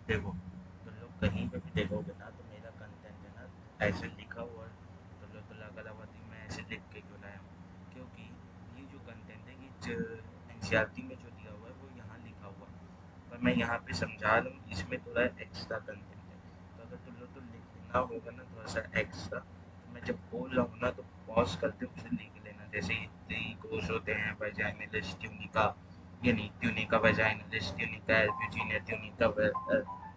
देखो, तुम लोग कहीं पे भी देखोगे ना तो मेरा कंटेंट है ना ऐसे लिखा हुआ है। तुम लोग तो कलावती में ऐसे लिख के क्यों लाया हूँ? क्योंकि ये जो कंटेंट है ये एनसीईआरटी में जो दिया हुआ है वो यहाँ लिखा हुआ है, पर मैं यहाँ पे समझा रहा हूँ, इसमें थोड़ा एक्स्ट्रा कंटेंट है। तो अगर तुम लोग तो लिखना होगा ना थोड़ा सा एक्स्ट्रा, तो मैं जब बोल रहा हूँ ना तो पॉज करते हुए उसे लिख लेना। जैसे ये कोर्स होते हैं वैजाइनलिस ट्यूनिका, ये नहीं ट्यूनिका वैजाइनलिस ट्यूनिका एल्ब्यूजिनिया ट्यूनिका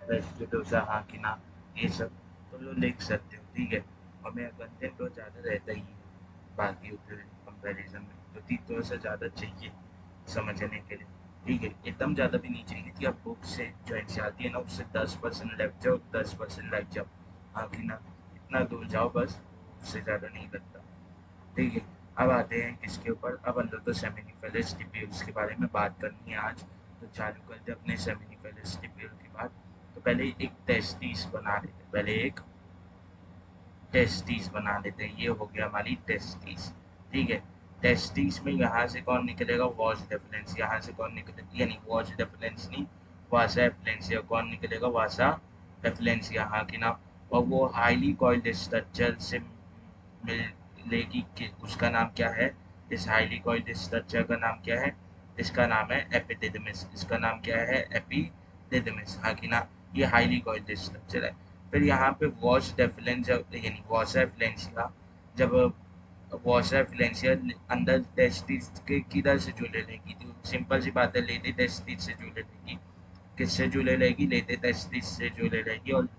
वेस्टिडोसा हाकिना, ये सब तुम लोग लिख सकते हो, ठीक है। और मेरा कंटेंट तो ज़्यादा रहता ही है बाकी कंपेरिजन में, तो थोड़ा सा ज़्यादा चाहिए समझने के लिए, ठीक है। एकदम ज़्यादा भी नहीं चाहिए कि आप बुक से जो एनसीईआरटी है ना उससे 10% लेफ्ट जाओ, 10% राइट जाओ, हाँ कि ना, इतना दूर जाओ बस, उससे ज़्यादा नहीं लगता, ठीक है। अब आते हैं किसके ऊपर, अब हम लोग तो सेमिनिफेलिस टिब्यूल्स के बारे में बात करनी है आज, तो चालू करते अपने सेमिनिफेलिस टिब्यूल की बात। तो पहले एक टेस्टिस बना लेते हैं, पहले एक टेस्टिस बना लेते हैं, ये हो गया हमारी टेस्टिस, ठीक है। टेस्टिस में यहाँ से कौन निकलेगा, वॉश डेफिनेंस, यहाँ से कौन निकलेगा, यानी वॉश डेफिनेंस नहीं, वासा एफ्लेंसिया, कौन निकलेगा, वासा एफ्लेंसिया, हाँ कि ना। और वो हाईली कॉइल्ड स्ट्रक्चर से मिलेगी कि उसका नाम क्या है, इस हाईली कॉइल्ड स्ट्रक्चर का नाम क्या है, इसका नाम है एपिडिडमिस, इसका नाम क्या है, एपिडिडमिस, हाँ कि ना। ये हाईली कॉइल्ड स्ट्रक्चर है। फिर यहाँ पे वॉश डेफिलेंस यानी वॉशर फ्लेंसिया, जब वॉशर फ्लेंसिया अंदर टेस्टिस के किधर से जुड़े रहेगी, तो सिंपल सी बात है, लेते टेस्टिस से जुड़े रहेगी। किससे जुड़े रहेगी, लेते टेस्टिस से जुड़े रहेगी। और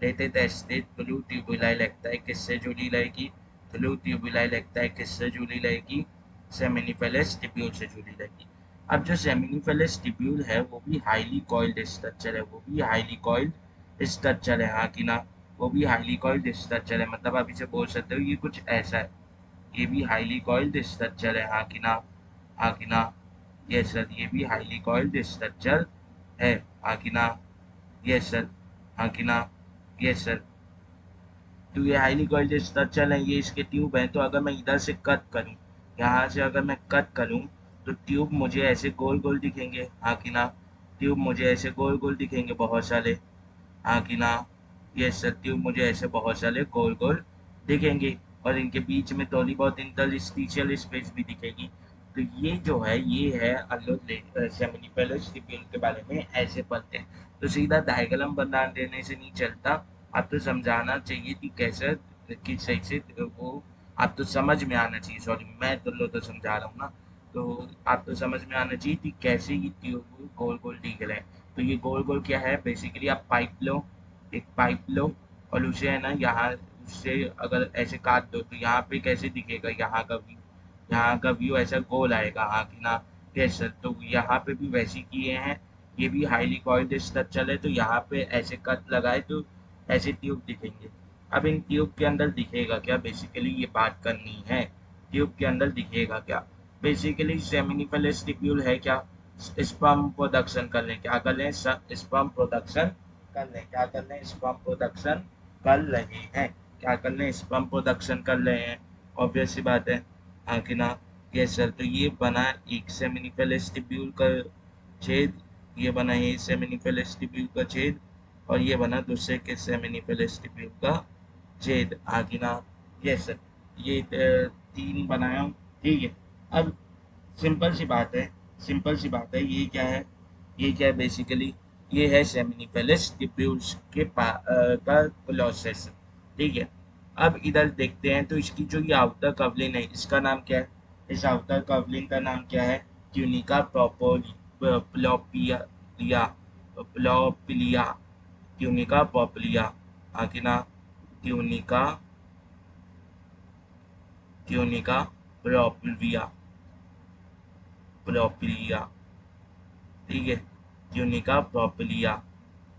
लेते टेस्टिस ब्लू ट्यूबुलाई लगता है, किससे जुड़ी रहेगी, ब्लू ट्यूबुलाई लगता है, किससे जुड़ी रहेगी, सेमिनिफेलस टिब्यूल से जुड़ी रहेगी। अब जो सेमिनिफेलस टिब्यूल है वो भी हाईली कॉइल्ड स्ट्रक्चर है, वो भी हाईली कॉइल्ड स्ट्रक्चर है, हाँ कि ना। वो भी हाईली कॉइल्ड स्ट्रक्चर है, मतलब आप इसे बोल सकते हो ये कुछ ऐसा है, ये भी हाईली कॉइल्ड स्ट्रक्चर है, हाँ कि ना, हाँ कि ना। ये सर ये भी हाईली कॉइल्ड स्ट्रक्चर है, हाँ कि ना, ये सर, हाँ कि ना, ये सर। तो ये हाईली कॉइल्ड स्ट्रक्चर है, ये इसके ट्यूब हैं। तो अगर मैं इधर से कट करूँ, यहाँ से अगर मैं कट करूँ, तो ट्यूब मुझे ऐसे गोल गोल दिखेंगे, हाँ कि ना। ट्यूब मुझे ऐसे गोल गोल दिखेंगे बहुत सारे, हाँ कि ना। ये सब ट्यूब मुझे ऐसे बहुत सारे गोल गोल दिखेंगे, और इनके बीच में थोड़ी बहुत इंटरस्टिशियल स्पेस भी दिखेगी। तो ये जो है ये है सेमिनिफेलस ट्यूब्यूल के बारे में ऐसे पढ़ते हैं। तो सीधा डायग्राम बना देने से नहीं चलता, आप तो समझाना चाहिए कि कैसे, किस सही से वो, आप तो समझ में आना चाहिए, सॉरी मैं तो लो तो समझा रहा हूँ ना, तो आप तो समझ में आना चाहिए कि कैसे ये ट्यूब गोल गोल दिख रहे हैं। तो ये गोल गोल क्या है, बेसिकली आप पाइप लो, एक पाइप लो, और उसे है ना यहाँ, उससे अगर ऐसे काट दो तो यहाँ पे कैसे दिखेगा, यहाँ का व्यू, यहाँ का व्यू ऐसा गोल आएगा, हाँ कि ना। यस सर, तो यहाँ पे भी वैसे किए हैं, ये भी हाईली कॉइल्ड स्ट्रक्चर है, तो यहाँ पे ऐसे कट लगाए तो ऐसे ट्यूब दिखेंगे। अब इन ट्यूब के अंदर दिखेगा क्या, बेसिकली ये बात करनी है, ट्यूब के अंदर दिखेगा क्या। बेसिकली सेमिनिफेलस ट्यूब्यूल है क्या, स्पर्म प्रोडक्शन कर लें, क्या कर लें, स्पर्म प्रोडक्शन कर लें, क्या कर लें, स्पर्म प्रोडक्शन कर रहे हैं, क्या कर लें, स्पर्म प्रोडक्शन कर रहे हैं, ऑब्वियस सी बात है, हाँ कि ना। ये सर, तो ये बना एक सेमिनिफेलस ट्यूब्यूल का छेद, ये बना ये सेमिनिफेलस ट्यूब्यूल का छेद, और ये बना दूसरे के सेमिनिफेलस ट्यूब्यूल का छेद, हाँ कि ना। ये सर, ये तीन बनाया हूँ, ठीक है। अब सिंपल सी बात है, सिंपल सी बात है, ये क्या है, ये क्या है बेसिकली, ये है सेमिनिफेलस ट्यूब्यूल्स के का प्रोसेस, ठीक है। अब इधर देखते हैं, तो इसकी जो ये आउटर कवलिंग है इसका नाम क्या है, इस आउटर कवलिंग का नाम क्या है, ट्यूनिका प्लोपिया, प्लोपिलिया, ट्यूनिका पोपलिया, हाँ कि ना, ट्यूनिका, ट्यूनिका प्रोपलिया, प्रोपलिया, ठीक है। ट्यूनिका प्रोपलिया,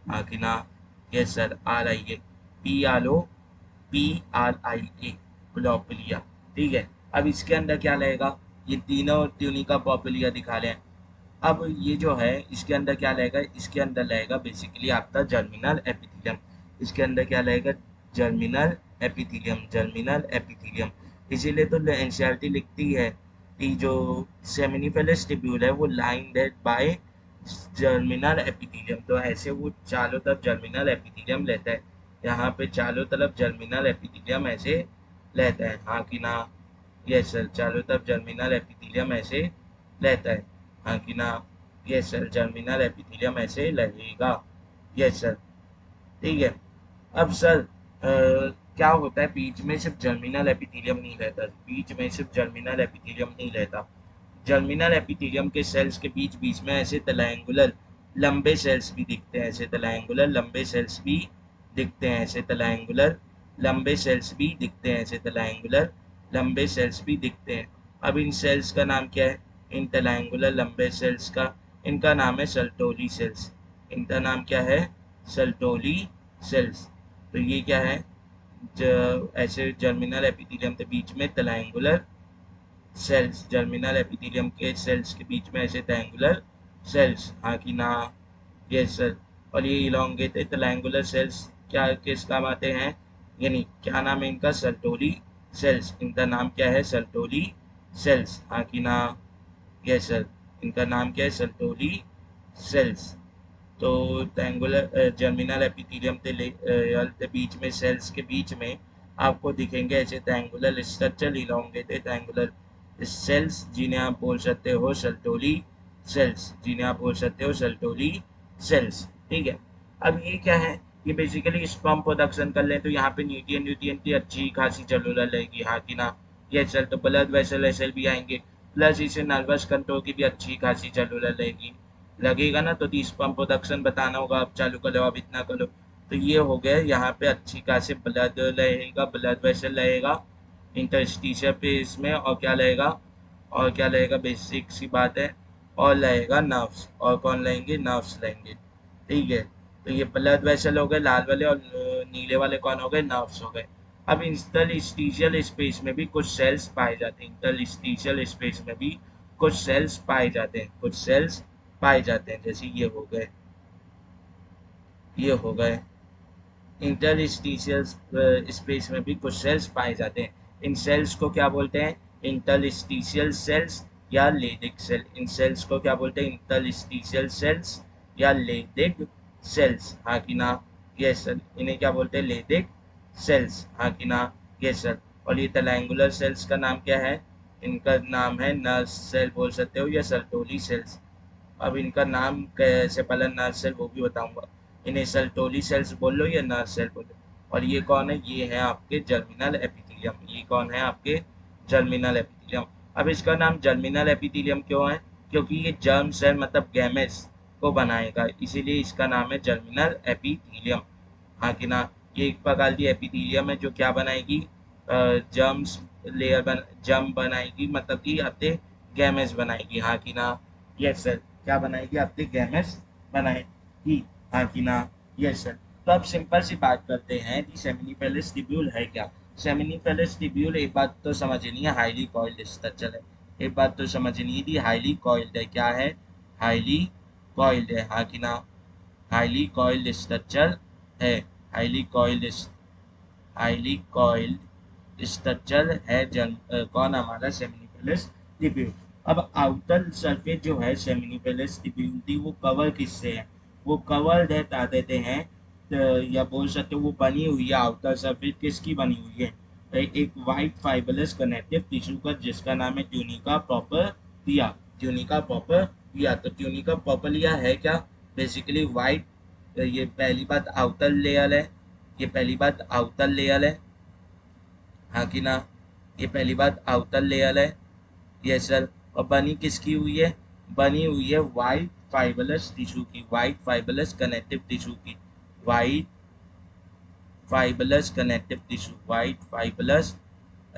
हाँ कि ना। Yes sir, are I A, PRIA, प्रोपलिया, ठीक है। अब इसके अंदर क्या रहेगा, ये तीनों ट्यूनिका प्रोपलिया दिखा रहे हैं। अब ये जो है इसके अंदर क्या रहेगा, इसके अंदर रहेगा बेसिकली आपका जर्मिनल एपिथेलियम, इसके अंदर क्या रहेगा, जर्मिनल एपिथेलियम, जर्मिनल एपिथेलियम। इसीलिए तो एनसीईआरटी लिखती है कि जो सेमिनिफेलस ट्यूब्यूल है वो लाइंड है बाय जर्मिनल एपिथेलियम, तो ऐसे वो चारों तरफ जर्मिनल एपिथेलियम लेता है, यहाँ पे चारों तरफ जर्मिनल एपिथेलियम ऐसे लेता है, हाँ कि ना? यस सर, चारों तरफ जर्मिनल एपिथेलियम ऐसे लेता है, हाँ कि ना? यस सर, जर्मिनल एपिथेलियम ऐसे लगेगा। यस सर, ठीक है। अब सर क्या होता है, बीच में सिर्फ जर्मिनल एपिथेलियम नहीं रहता, बीच में सिर्फ जर्मिनल एपिथेलियम नहीं रहता, जर्मिनल एपिथेलियम के सेल्स के बीच बीच में ऐसे तलायंगुलर लंबे सेल्स भी दिखते हैं, ऐसे तलायंगुलर लंबे सेल्स भी दिखते हैं, ऐसे तलायंगुलर लंबे सेल्स भी दिखते हैं, ऐसे तलायंगुलर लंबे सेल्स भी दिखते हैं। अब इन सेल्स का नाम क्या है, इन तलायंगुलर लंबे सेल्स का, इनका नाम है सर्टोली सेल्स, इनका नाम क्या है, सर्टोली सेल्स। तो ये क्या है, ऐसे जर्मिनल एपिथेलियम के बीच में तलायंगुलर सेल्स, जर्मिनल एपिथेलियम के सेल्स के बीच में ऐसे ट्रायंगुलर सेल्स, हाँ कि ना? Yes sir. और ये इलोंगेटेड ट्रायंगुलर सेल्स क्या किस काम आते हैं, यानी क्या नाम है इनका, सर्टोली सेल्स, इनका नाम क्या है, सर्टोली सेल्स, हाँ कि ना? यस सर, इनका नाम क्या है, सर्टोली सेल्स। तो ट्रायंगुलर जर्मिनल एपिथेलियम के बीच में, सेल्स के बीच में आपको दिखेंगे ऐसे triangular structure, elongated triangular cells, जिन्हें आप बोल सकते हो सर्टोली सेल्स, जिन्हें आप बोल सकते हो सर्टोली सेल्स, ठीक है। अब ये क्या है, ये बेसिकली स्पर्म प्रोडक्शन कर लें तो यहाँ पे न्यूट्रिएंट न्यूट्रिएंट की अच्छी खासी जरूरत रहेगी, हाँ कि ना? ये सेल तो ब्लड वेसल वेसल भी आएंगे, प्लस इसे नर्वस कंट्रोल की भी अच्छी खासी जरूरत रहेगी, लगेगा ना? तो स्पर्म प्रोडक्शन बताना होगा, आप चालू करो, अब इतना करो। तो ये हो गया, यहाँ पे अच्छी खासी ब्लड रहेगा, ब्लड वेसल रहेगा इंटरस्टिशियल पे इसमें, और क्या रहेगा, और क्या रहेगा, बेसिक सी बात है, और रहेगा नर्व्स, और कौन रहेंगे, नर्व्स रहेंगे, ठीक है। तो ये ब्लड वेसल हो गए लाल वाले, और नीले वाले कौन हो गए, नर्व्स हो गए। अब इंटरस्टिशियल स्पेस में भी कुछ सेल्स पाए जाते हैं, इंटरस्टिशियल स्पेस में भी कुछ सेल्स पाए जाते हैं, कुछ सेल्स पाए जाते हैं, जैसे ये हो गए, ये हो गए इंटरस्टिशियल स्पेस में भी कुछ सेल्स पाए जाते हैं, इन सेल्स को क्या बोलते हैं, इंटरस्टिशियल सेल्स या लेडिक सेल, इन सेल्स को क्या बोलते हैं, इंटरस्टिशियल सेल्स या लेडिक सेल्स, हाँ कि ना? यस सर, इन्हें क्या बोलते हैं, लेडिक सेल्स, हाँ कि ना? Yes sir. और ये ट्रायंगुलर सेल्स का नाम क्या है, इनका नाम है नर्व सेल बोल सकते हो, या सर्टोली सेल्स। अब इनका नाम कैसे, पहले नर्व सेल वो भी बताऊंगा, इन्हें सर्टोली सेल्स बोल लो या नर्व सेल बोलो। और ये कौन है, ये है आपके जर्मिनल एपिथेलियम, ये कौन है आपके, जर्मिनल एपिथेलियम। अब इसका नाम जर्मिनल एपिथेलियम क्यों है, क्योंकि ये जर्म सेल मतलब गैमेट्स को बनाएगा, इसीलिए इसका नाम है जर्मिनल एपिथेलियम, हाँ कि ना? ये एक प्रकार की एपिथेलियम है जो क्या बनाएगी, जर्म्स लेयर जर्म बनाएगी, मतलब कि अपने गैमेट्स बनाएगी, हाँ कि ना? यस सर, क्या बनाएगी, अपने गैमेट्स बनाएगी, हाँ कि ना? Yes sir. तो अब सिंपल सी बात करते हैं कि सेमिनिफेरस ट्यूब्यूल है क्या। सेमिनिफेरस ट्यूब्यूल, एक बात तो समझनी है, हाईली कॉइल्ड स्ट्रक्चर है, एक बात तो समझनी है कि हाईली कॉइल्ड है, क्या है, हाईली कॉइल्ड है, हाँ कि ना? हाईली कॉइल्ड स्ट्रक्चर है, highly coiled, highly coiled structure है, कौन हमारा, सेमिनिफेरस ट्यूब्यूल। अब आउटर सरफेस जो है सेमिनिफेरस ट्यूब्यूल की, वो कवर किससे है, वो कवर्ड है, बता देते हैं, या बोल सकते हो वो बनी हुई है, आउटर सरफेस किसकी बनी हुई है, एक वाइट फाइबरस कनेक्टिव टिश्यू का, जिसका नाम है ट्यूनिका प्रोपरलिया, ट्यूनिका प्रोपरलिया। तो ट्यूनिका प्रोपरलिया है क्या, बेसिकली वाइट, ये पहली बात आउटर लेयर है, ये पहली बात आउटर लेयर है, हाँ कि ना? ये पहली बात आउटर लेयर है, यस सर। और बनी किसकी हुई है, बनी हुई है वाइट फाइबरस टिश्यू की, वाइट फाइबरस कनेक्टिव टिश्यू की, white fibrous connective tissue, white fibrous,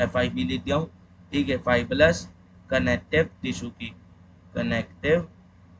FIB लिख दिया हूँ, ठीक है, फाइबरस कनेक्टिव टिश्यू की, कनेक्टिव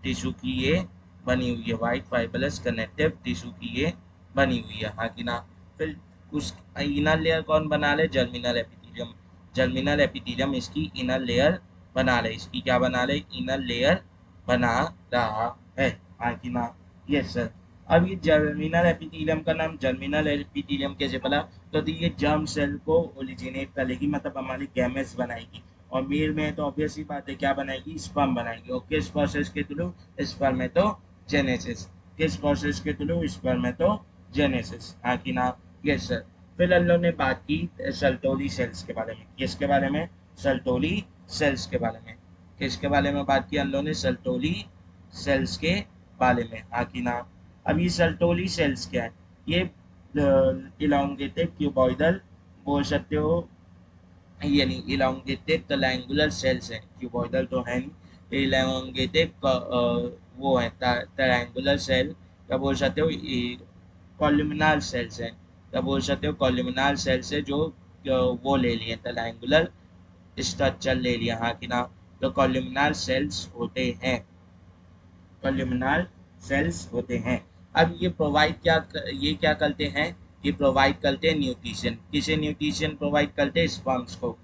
टिश्यू की ये बनी हुई है, वाइट फाइबरस कनेक्टिव टिश्यू की ये बनी हुई है, हाँ कि ना? फिर उस इनर लेयर कौन बना रहे, जर्मिनल एपिथेलियम, जर्मिनल एपिथेलियम इसकी इनर लेयर बना रहे, इसकी क्या बना रहे, इनर लेयर बना रहा है, हाँ कि ना? Yes sir. अब ये जर्मिनल एपिथेलियम का नाम जर्मिनल एपिथेलियम कैसे पड़ा, तो ये जर्म सेल को ओरिजिनेट करेगी, मतलब हमारी गैमेट्स बनाएगी, और मेल में है तो ऑब्वियसली बात है क्या बनाएगी, स्पर्म बनाएगी। और किस प्रोसेस के थ्रू, स्पर्मेटोजेनेसिस। किस प्रोसेस के थ्रू, स्पर्मेटोजेनेसिस। हाँ कि ना, यस सर। फिर हम लोग ने बात की सल्टोली सेल्स के बारे में। किसके बारे में, सल्टोली सेल्स के बारे में। किसके बारे में बात की हम लोग ने, सल्टोली सेल्स के बारे में। हाँ कि ना। अब ये सल्टोली सेल्स क्या है, ये इलांगेटेड क्यूबॉइडल बोल सकते हो, यानी इलांगेटेड ट्रायंगुलर सेल्स हैं। क्यूबॉइडल तो है नहीं, इलांगेटेड वो है ट्रायंगुलर सेल, क्या बोल सकते हो, कॉलमिनार सेल्स हैं। क्या बोल सकते हो, कॉलमिनार सेल्स है जो वो ले लिए ट्रायंगुलर स्ट्रक्चर ले लिया। हाँ कि ना। तो कॉलमिनार सेल्स होते हैं, कॉलमिनार सेल्स होते हैं। अब ये प्रोवाइड क्या, ये क्या करते हैं, ये प्रोवाइड करते हैं न्यूट्रिशन। किसे न्यूट्रिशन प्रोवाइड करते हैं, स्पर्म्स को।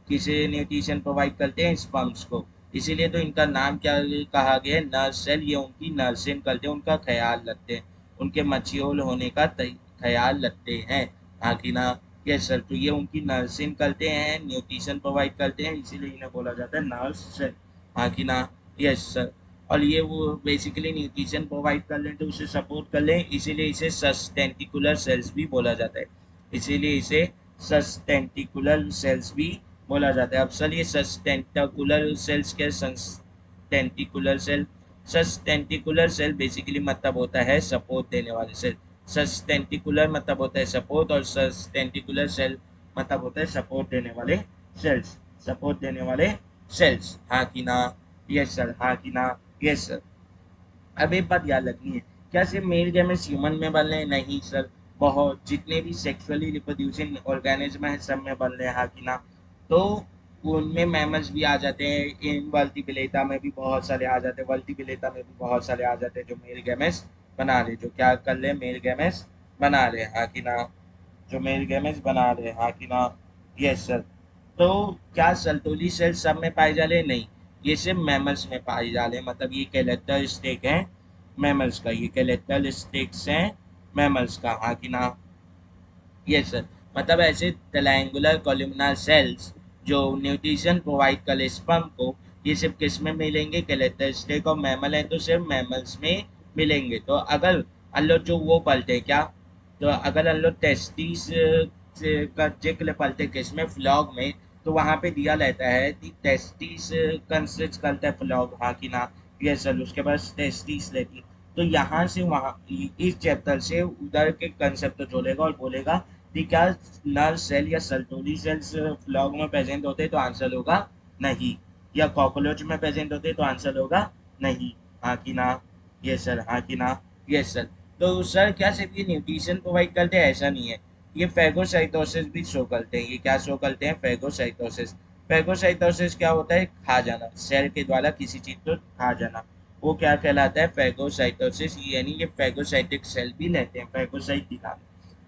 किसे न्यूट्रिशन प्रोवाइड करते हैं, स्पर्म्स को। इसीलिए तो इनका नाम क्या कहा गया है, नर्स सेल। ये उनकी नर्सिंग करते हैं, उनका ख्याल रखते हैं, उनके मच्योर होने का ख्याल रखते हैं। हाँ कि ना, यस सर। तो ये उनकी नर्सिंग करते हैं, न्यूट्रिशन प्रोवाइड करते हैं, इसीलिए इन्हें बोला जाता है नर्स सेल। हाँ कि ना, यस सर। और ये वो बेसिकली न्यूट्रिशन प्रोवाइड कर लें तो उसे सपोर्ट कर लें, इसीलिए इसे सस्टेंटिकुलर सेल्स भी बोला जाता है। इसीलिए इसे सस्टेंटिकुलर सेल्स भी बोला जाता है। अब सर ये सस्टेंटिकुलर सेल्स क्या, सस्टेंटिकुलर सेल, सस्टेंटिकुलर सेल बेसिकली मतलब होता है सपोर्ट देने वाले सेल। सस्टेंटिकुलर मतलब होता है सपोर्ट, और सस्टेंटिकुलर सेल मतलब होता है सपोर्ट देने वाले सेल्स, सपोर्ट देने वाले सेल्स। हाँ कि ना, यस सर। हाँ कि ना, यस सर। अब एक बात याद रखनी है, क्या सिर्फ मेल गैमेट्स ह्यूमन में बन रहे हैं, नहीं सर। बहुत जितने भी सेक्सुअली रिप्रोड्यूसिंग ऑर्गेनिज्म है सब में बन रहे हैं। हाँ कि ना। तो उनमें मैमल्स भी आ जाते हैं, इन वर्टिब्रेटा में भी बहुत सारे आ जाते हैं, वर्टिब्रेटा में भी बहुत सारे आ जाते हैं जो मेल गैमेट्स बना रहे, जो क्या कर रहे हैं, मेल गैमेट्स बना रहे हैं। हाँ कि ना, जो मेल गैमेट्स बना रहे हैं। हाँ कि ना, यस सर। तो क्या सल्टोली सेल सब में पाए जा रहे, नहीं, ये सिर्फ मैमल्स में पाए जा रहे हैं। मतलब ये कैरेक्टरिस्टिक है मैमल्स का, ये कैरेक्टरिस्टिक्स हैं मैमल्स का। हाँ कि ना, यस सर। मतलब ऐसे ट्रायंगुलर कॉलमनार सेल्स जो न्यूट्रिशन प्रोवाइड कर स्पर्म को, ये सिर्फ किस में मिलेंगे, कैरेक्टरिस्टिक और मैमल है तो सिर्फ मैमल्स में मिलेंगे। तो अगर हम लोग जो वो पलते हैं क्या, तो अगर हम लोग टेस्टिस का जिक्र पलते किस में, फ्लॉग में, तो वहाँ पे दिया रहता है कि टेस्टिस कंसिस्ट करता है फ्लॉग। हाँ कि ना, यस सर। उसके बाद टेस्टिस रहती है। तो यहाँ से वहाँ इस चैप्टर से उधर के कंसेप्ट जोड़ेगा और बोलेगा कि क्या नर सेल या सल्टोरी सेल्स फ्लॉग में प्रेजेंट होते तो आंसर होगा नहीं, या कॉकरोच में प्रेजेंट होते तो आंसर होगा नहीं। हाँ कि ना, यस सर। हाँ कि ना, यस सर। तो सर क्या सिर्फ ये न्यूट्रिशन प्रोवाइड करते हैं, ऐसा नहीं है, ये फेगोसाइटोसिस भी शो करते हैं। ये क्या शो करते हैं, फेगोसाइटोसिस। फेगोसाइटोसिस क्या होता है, खा जाना, सेल के द्वारा किसी चीज को खा जाना, वो क्या कहलाता है, फेगोसाइटोसिस। यानी ये फेगोसाइटिक सेल भी लेते हैं, फेगोसाइट दिखा।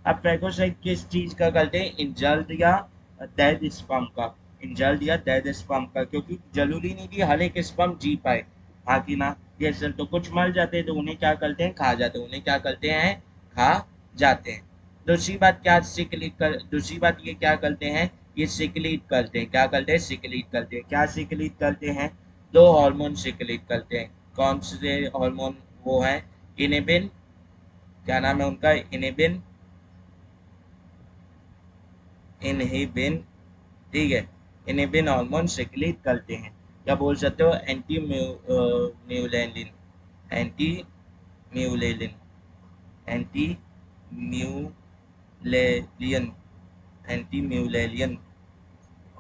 अब फेगोसाइट किस चीज का करते हैं, इंजल्ड या डेड स्पर्म का, इंजल्ड या डेड स्पर्म का, क्योंकि जरूरी नहीं कि हर एक स्पर्म जी पाए। हाँ कि ना, ये सर। तो कुछ मर जाते हैं तो उन्हें क्या करते हैं, खा जाते हैं, उन्हें क्या करते हैं, खा जाते हैं। दूसरी बात क्या, सिक्लिट कर, दूसरी बात ये क्या करते हैं, ये सिक्लिट करते हैं। क्या करते हैं, सिक्लिट करते हैं। क्या सिक्लिट करते हैं, दो हार्मोन सिक्लिट करते हैं। कौन से हार्मोन, वो है इनिबिन, क्या नाम है उनका, इनिबिन, इनहिबिन, ठीक है। इनहिबिन हार्मोन सिक्रिट करते हैं। क्या बोल सकते हो, anti mullerian, anti mullerian, anti mullerian, anti mullerian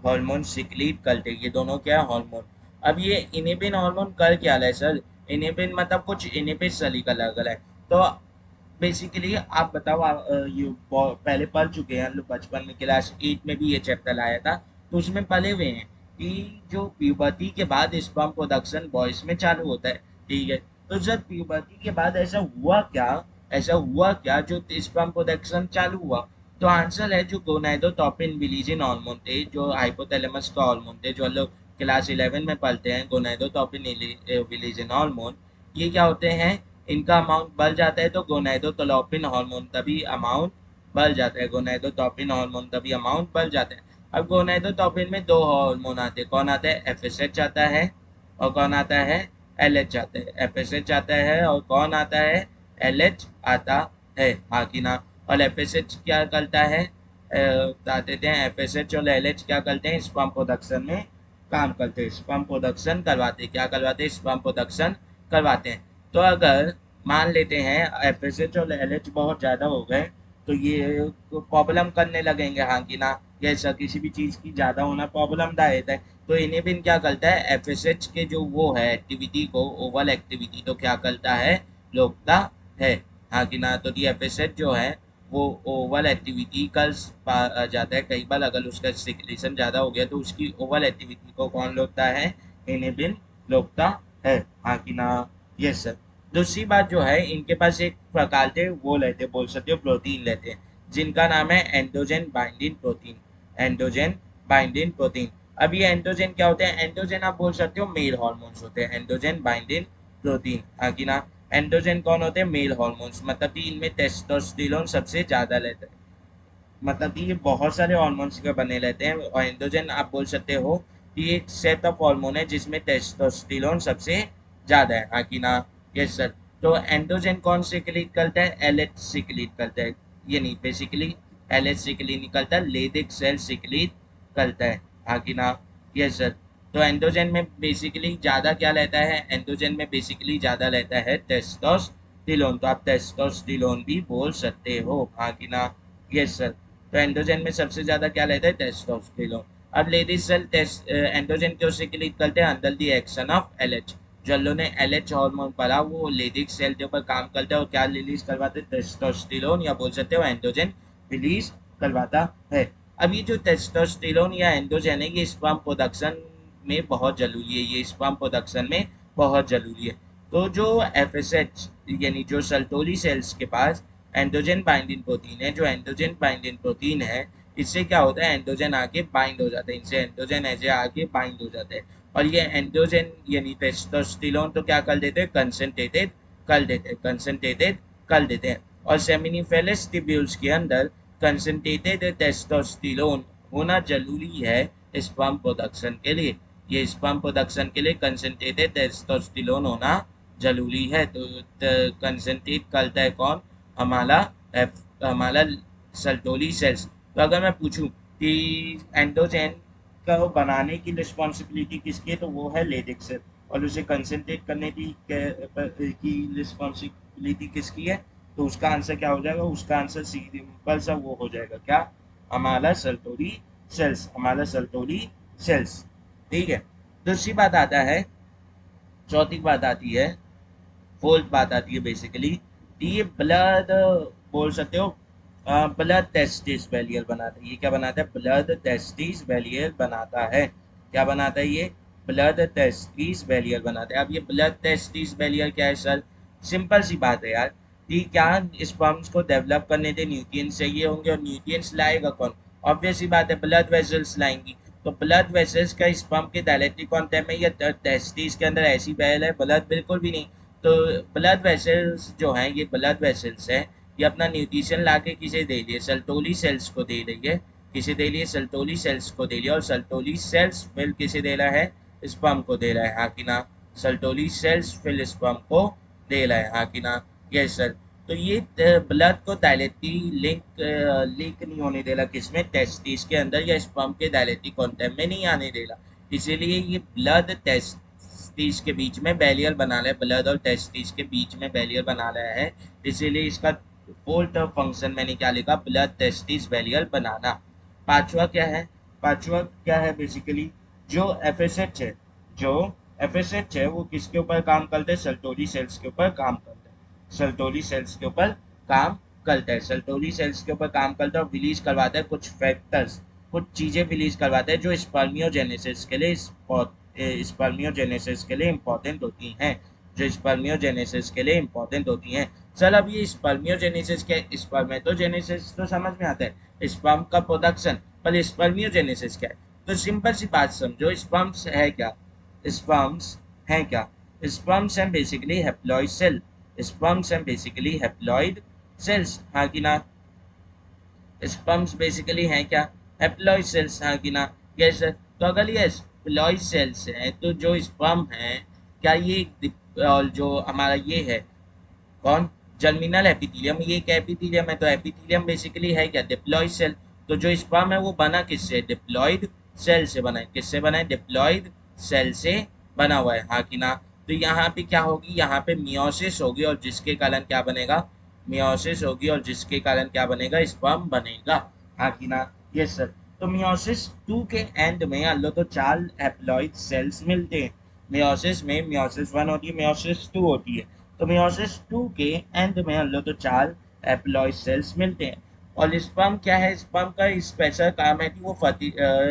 hormone secrete करते हैं। ये दोनों क्या है, हार्मोन। अब ये इनिबिन हार्मोन कर क्या रहा है सर, इनिबिन मतलब कुछ इनिबिट सली का लग रहा है। तो बेसिकली आप बताओ, ये पहले पढ़ चुके हैं हम लोग बचपन में, क्लास 8 में भी ये चैप्टर आया था, तो उसमें पढ़े हुए हैं कि जो प्यूबर्टी के बाद स्पर्म प्रोडक्शन बॉयज में चालू होता है, ठीक है। तो सर प्यूबर्टी के बाद ऐसा हुआ क्या, ऐसा हुआ क्या जो स्पर्म प्रोडक्शन चालू हुआ, तो आंसर है जो गोनाडोट्रोपिन रिलीजिंग हार्मोन थे, जो हाइपोथैलेमस का हार्मोन थे, जो हम लोग क्लास 11 में पढ़ते हैं, गोनाडोट्रोपिन रिलीजिंग हार्मोन। ये क्या होते हैं, इनका अमाउंट बढ़ जाता है तो गोनाडोट्रोपिन हार्मोन तभी अमाउंट बढ़ जाता है, गोनाडोट्रोपिन हार्मोन तभी अमाउंट बढ़ जाता है। अब गोनाडोट्रोपिन में दो हार्मोन आते हैं, कौन आता है, एफएसएच आता है और कौन आता है, एलएच आता है। एफएसएच आता है और कौन आता है, एलएच आता है, हाँ कि ना। और एफएसएच क्या करता है, बता देते हैं, एफएसएच और एलएच क्या करते हैं, स्पर्म प्रोडक्शन में काम करते हैं, स्पर्म प्रोडक्शन करवाते हैं, क्या करवाते हैं, स्पर्म प्रोडक्शन करवाते हैं। तो अगर मान लेते हैं एफएसएच और एलएच बहुत ज़्यादा हो गए तो ये प्रॉब्लम करने लगेंगे, हाँ कि ना। जैसा किसी भी चीज़ की ज़्यादा होना प्रॉब्लम दायक है, तो इनहिबिन क्या करता है, एफएसएच के जो वो है एक्टिविटी को, ओवल एक्टिविटी तो क्या करता है, रोकता है, हाँ कि ना। तो डी एफएसएच जो है वो ओवल एक्टिविटी कर जाता है, कई बार अगर उसका सिक्रेशन ज़्यादा हो गया तो उसकी ओवल एक्टिविटी को कौन रोकता है, इनहिबिन रोकता है, हाँ कि ना। Yes sir. दूसरी बात जो है, इनके पास एक प्रकार के वो लेते, बोल सकते हो प्रोटीन लेते हैं, जिनका नाम है एंडोजन बाइंडिंग प्रोटीन, एंडोजन बाइंडिंग प्रोटीन। अब ये एंडोजन क्या होते हैं, एंडोजन आप बोल सकते हो मेल हार्मोन्स होते हैं, एंडोजन बाइंडिंग प्रोटीन, हाँ कि ना। एंडोजन कौन होते हैं, मेल हार्मोन्स, मतलब कि इनमें टेस्टोस्टेरोन सबसे ज़्यादा रहता है, मतलब कि ये बहुत सारे हार्मोन्स के बने रहते हैं। और एंड्रोजन आप बोल सकते हो कि एक सेट ऑफ हार्मोन है जिसमें टेस्टोस्टेरोन सबसे ज़्यादा है, हाँ कि ना। Yes sir. तो एंड्रोजन कौन सिक्रीट करता है, एलएच सिक्रीट करता है, ये नहीं, बेसिकली एलएच सिक्रीट निकलता है, लेडिक सेल सिक्रीट करता है, हाँ कि ना। Yes sir. तो एंड्रोजन में बेसिकली ज़्यादा क्या रहता है, एंड्रोजन में बेसिकली ज़्यादा रहता है टेस्टोस्टेरोन, तो आप टेस्टोस्टेरोन भी बोल सकते हो, हाँ कि ना। Yes sir. तो एंड्रोजन में सबसे ज्यादा क्या लेता है, टेस्टोस्टेरोन। अब लेडीज सेल टेस्ट एंड्रोजन क्यों सिक्रीट करते हैं, under the action of LH. जो लोगों ने एलएच हार्मोन पढ़ा वो लेडीज सेल के ऊपर काम करता है और क्या रिलीज करवाते हैं, टेस्टोस्टेरोन, या बोल सकते हो एंड्रोजन रिलीज करवाता है। अब ये जो टेस्टोस्टेरोन या एंड्रोजन है ये स्पर्म प्रोडक्शन में बहुत जरूरी है, ये स्पर्म प्रोडक्शन में बहुत जरूरी है। तो जो एफएसएच यानी जो सल्टोरी सेल्स के पास एंड्रोजन बाइंडिंग प्रोटीन है, जो एंड्रोजन बाइंडिंग प्रोटीन है, इससे क्या होता है, एंड्रोजन आके बाइंड हो जाता है, इनसे एंड्रोजन ऐसे आके बाइंड हो जाता है। और ये एंड्रोजन यानी टेस्टोस्टेरोन तो क्या कर देते हैं, कंसंट्रेटेड कर देते हैं, कंसंट्रेटेड कर देते हैं। और सेमिनिफेरस ट्यूब्यूल्स के अंदर कंसंट्रेटेड टेस्टोस्टेरोन होना जरूरी है स्पर्म प्रोडक्शन के लिए, ये स्पर्म प्रोडक्शन के लिए कंसंट्रेटेड टेस्टोस्टेरोन होना जरूरी है। तो कंसंट्रेट करता है कौन, हमारा हमारा सल्टोरी सेल्स। तो अगर मैं पूछूं कि एंडोजन को बनाने की रिस्पॉन्सिबिलिटी किसकी है, तो वो है लेडिक सेल, और उसे कंसंट्रेट करने की रिस्पॉन्सिबिलिटी किसकी है, तो उसका आंसर क्या हो जाएगा, उसका आंसर सिंपल सा वो हो जाएगा, क्या, हमारा सल्टोरी सेल्स, हमारा सल्टोरी सेल्स। ठीक है। दूसरी बात आता है, चौथी बात आती है, फोर्थ बात आती है बेसिकली, ये ब्लड बोल सकते हो, ब्लड टेस्टिस बैरियर बनाता है, ये क्या बनाता है, ब्लड टेस्टिस बैरियर बनाता है, क्या बनाता है ये, ब्लड टेस्टिस बैरियर बनाता है। अब ये ब्लड टेस्टिस बैरियर क्या है सर, सिंपल सी बात है यार, कि क्या स्पर्म्स को डेवलप करने के न्यूट्रिएंट्स चाहिए होंगे, और न्यूट्रिएंट्स लाएगा कौन, ऑब्वियस सी बात है, ब्लड वेसल्स लाएंगी। तो ब्लड वेसल्स का स्पर्म के डायरेक्टली कांटेक्ट में या टेस्टिस के अंदर ऐसी बहल है, ब्लड बिल्कुल भी नहीं। तो ब्लड वेसल्स जो हैं, ये ब्लड वेसल्स हैं, ये अपना न्यूट्रिशन ला के किसे दे दिए, सल्टोली सेल्स को दे रही है, किसे दे लिए, सल्टोली सेल्स को दे लिया, और सल्टोली सेल्स फिर किसे दे रहा है, स्पर्म को दे रहा है, हाँ कि ना। सल्टोली सेल्स फिर स्पर्म को दे रहा है, हाँ कि ना। Yes sir. तो ये ब्लड को डायरेक्टली लीक नहीं होने देगा, किसमें, टेस्टिस के अंदर, या स्पर्म के डायरेक्टली कांटेक्ट में नहीं आने देगा। इसीलिए ये ब्लड टेस्टिस के बीच में बैरियर बना रहा है, ब्लड और टेस्टिस के बीच में बैरियर बना रहा है, इसीलिए इसका फोर्थ फंक्शन मैंने क्या लिखा, ब्लड टेस्टिस बैरियर बनाना। पांचवा क्या है, पांचवा क्या है बेसिकली, जो एफएसएच है, जो एफएसएच है वो किसके ऊपर काम करते हैं, सल्टोरी सेल्स के ऊपर काम करते हैं, सल्टोरी सेल्स के ऊपर काम करता है, सल्टोरी सेल्स के ऊपर काम करता है, और रिलीज करवाता है कुछ फैक्टर्स, कुछ चीजें रिलीज करवाता है जो स्पर्मियोजेनेसिस के लिए स्पर्मियोजेनेसिस के लिए इंपॉर्टेंट होती हैं, जो स्पर्मियोजेनेसिस के लिए इंपॉर्टेंट होती हैं। सर अब ये स्पर्मियोजेनेसिस क्या है, स्पर्मेटोजेनेसिस तो समझ में आता है, स्पर्म का प्रोडक्शन, पर स्पर्मियोजेनेसिस क्या है, तो सिंपल सी बात समझो, स्पर्म्स है क्या, स्पर्म्स हैं क्या, स्पर्म्स हैं बेसिकली हैप्लॉइड सेल, स्पर्म्स हैं बेसिकली हैप्लॉइड सेल्स, हाँ कि ना। स्पर्म्स बेसिकली हैं क्या, हैप्लॉइड सेल्स, हाँ कि ना? Yes sir. तो अगर ये हैप्लॉइड सेल्स हैं तो जो स्पर्म है, क्या ये और जो हमारा ये है कौन, जर्मिनल एपिथीलियम, ये एक एपिथीलियम है, तो एपिथीलियम बेसिकली है क्या, डिप्लॉइड सेल। तो जो स्पर्म है वो बना किससे, डिप्लॉइड सेल से बना है। किससे बना है, डिप्लॉइड सेल से बना हुआ है, हाँ कि ना? तो यहाँ पे क्या होगी, यहाँ पे मियोसिस होगी और जिसके कारण क्या बनेगा, मियोसिस होगी और जिसके कारण क्या बनेगा, स्पर्म बनेगा, हाँ कि ना? Yes sir. तो मियोसिस 2 के एंड में लो तो 4 हैप्लॉइड सेल्स मिलते हैं। मियोसिस में मियोसिस 1 होती है, मियोसिस 2 होती है। तो मियोसिस 2 के एंड में लो तो 4 हैप्लॉइड सेल्स मिलते हैं। और स्पर्म क्या है, स्पर्म का स्पेशल काम है कि वो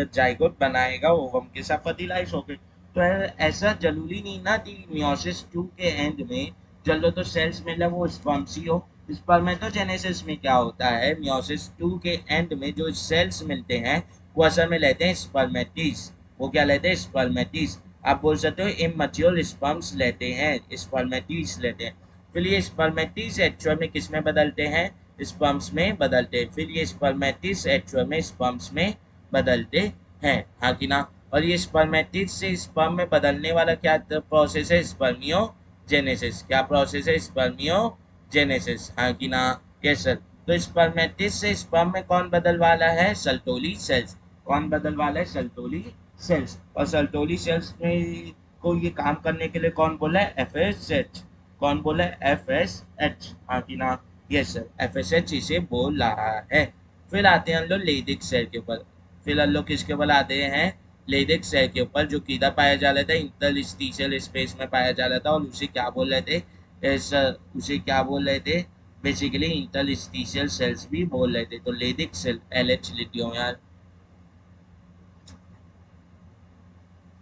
जाइगोट बनाएगा ओवम के साथ फर्टिलाइज होकर। तो ऐसा जरूरी नहीं ना कि मियोसिस 2 के एंड में चलो तो सेल्स मिले वो स्पर्म्स ही हो। स्पर्मेटोजेनेसिस में क्या होता है, मियोसिस 2 के एंड में जो सेल्स मिलते हैं वो असल में लेते हैं स्पर्मेटिस। वो क्या लेते हैं, स्पर्मेटिस। आप बोल सकते हो इमैच्योर स्पर्म्स लेते हैं, स्पर्मेटिस लेते हैं। फिर ये स्पर्मेटिस एक्चुअल में किस में बदलते हैं, स्पर्म्स में बदलते हैं। फिर ये स्पर्मेटिस एक्चुअल में स्पर्म्स में बदलते हैं, हाँ कि ना? और ये स्पर्मेटिस से स्पर्म में बदलने वाला क्या प्रोसेस है, स्पर्मियोजेनेसिस। क्या प्रोसेस है, स्पर्मियोजेनेसिस, हाँ कि ना? Yes sir. तो स्पर्मेटिस से स्पर्म में कौन बदल वाला है, सल्टोली सेल्स। कौन बदल वाला है, सल्टोली सेल्स। और सल्टोली सेल्स में को ये काम करने के लिए कौन बोला है, FSH। कौन बोला है, FSH, हाँ कि ना? यस सर, FSH इसे बोल रहा है। फिर आते हैं हम लोग लेडिक सेल के ऊपर। फिर हम लोग किसके ऊपर आते हैं, लेडिक सेल के ऊपर, जो किधर पाया जा रहा था, इंटरस्टिशियल स्पेस में पाया जा रहा था। और उसे क्या बोल रहे थे, सर उसे क्या बोल रहे थे, बेसिकली इंटरस्टिशियल सेल्स भी बोल रहे थे। तो लेडिक सेल, LH लिटियो यार।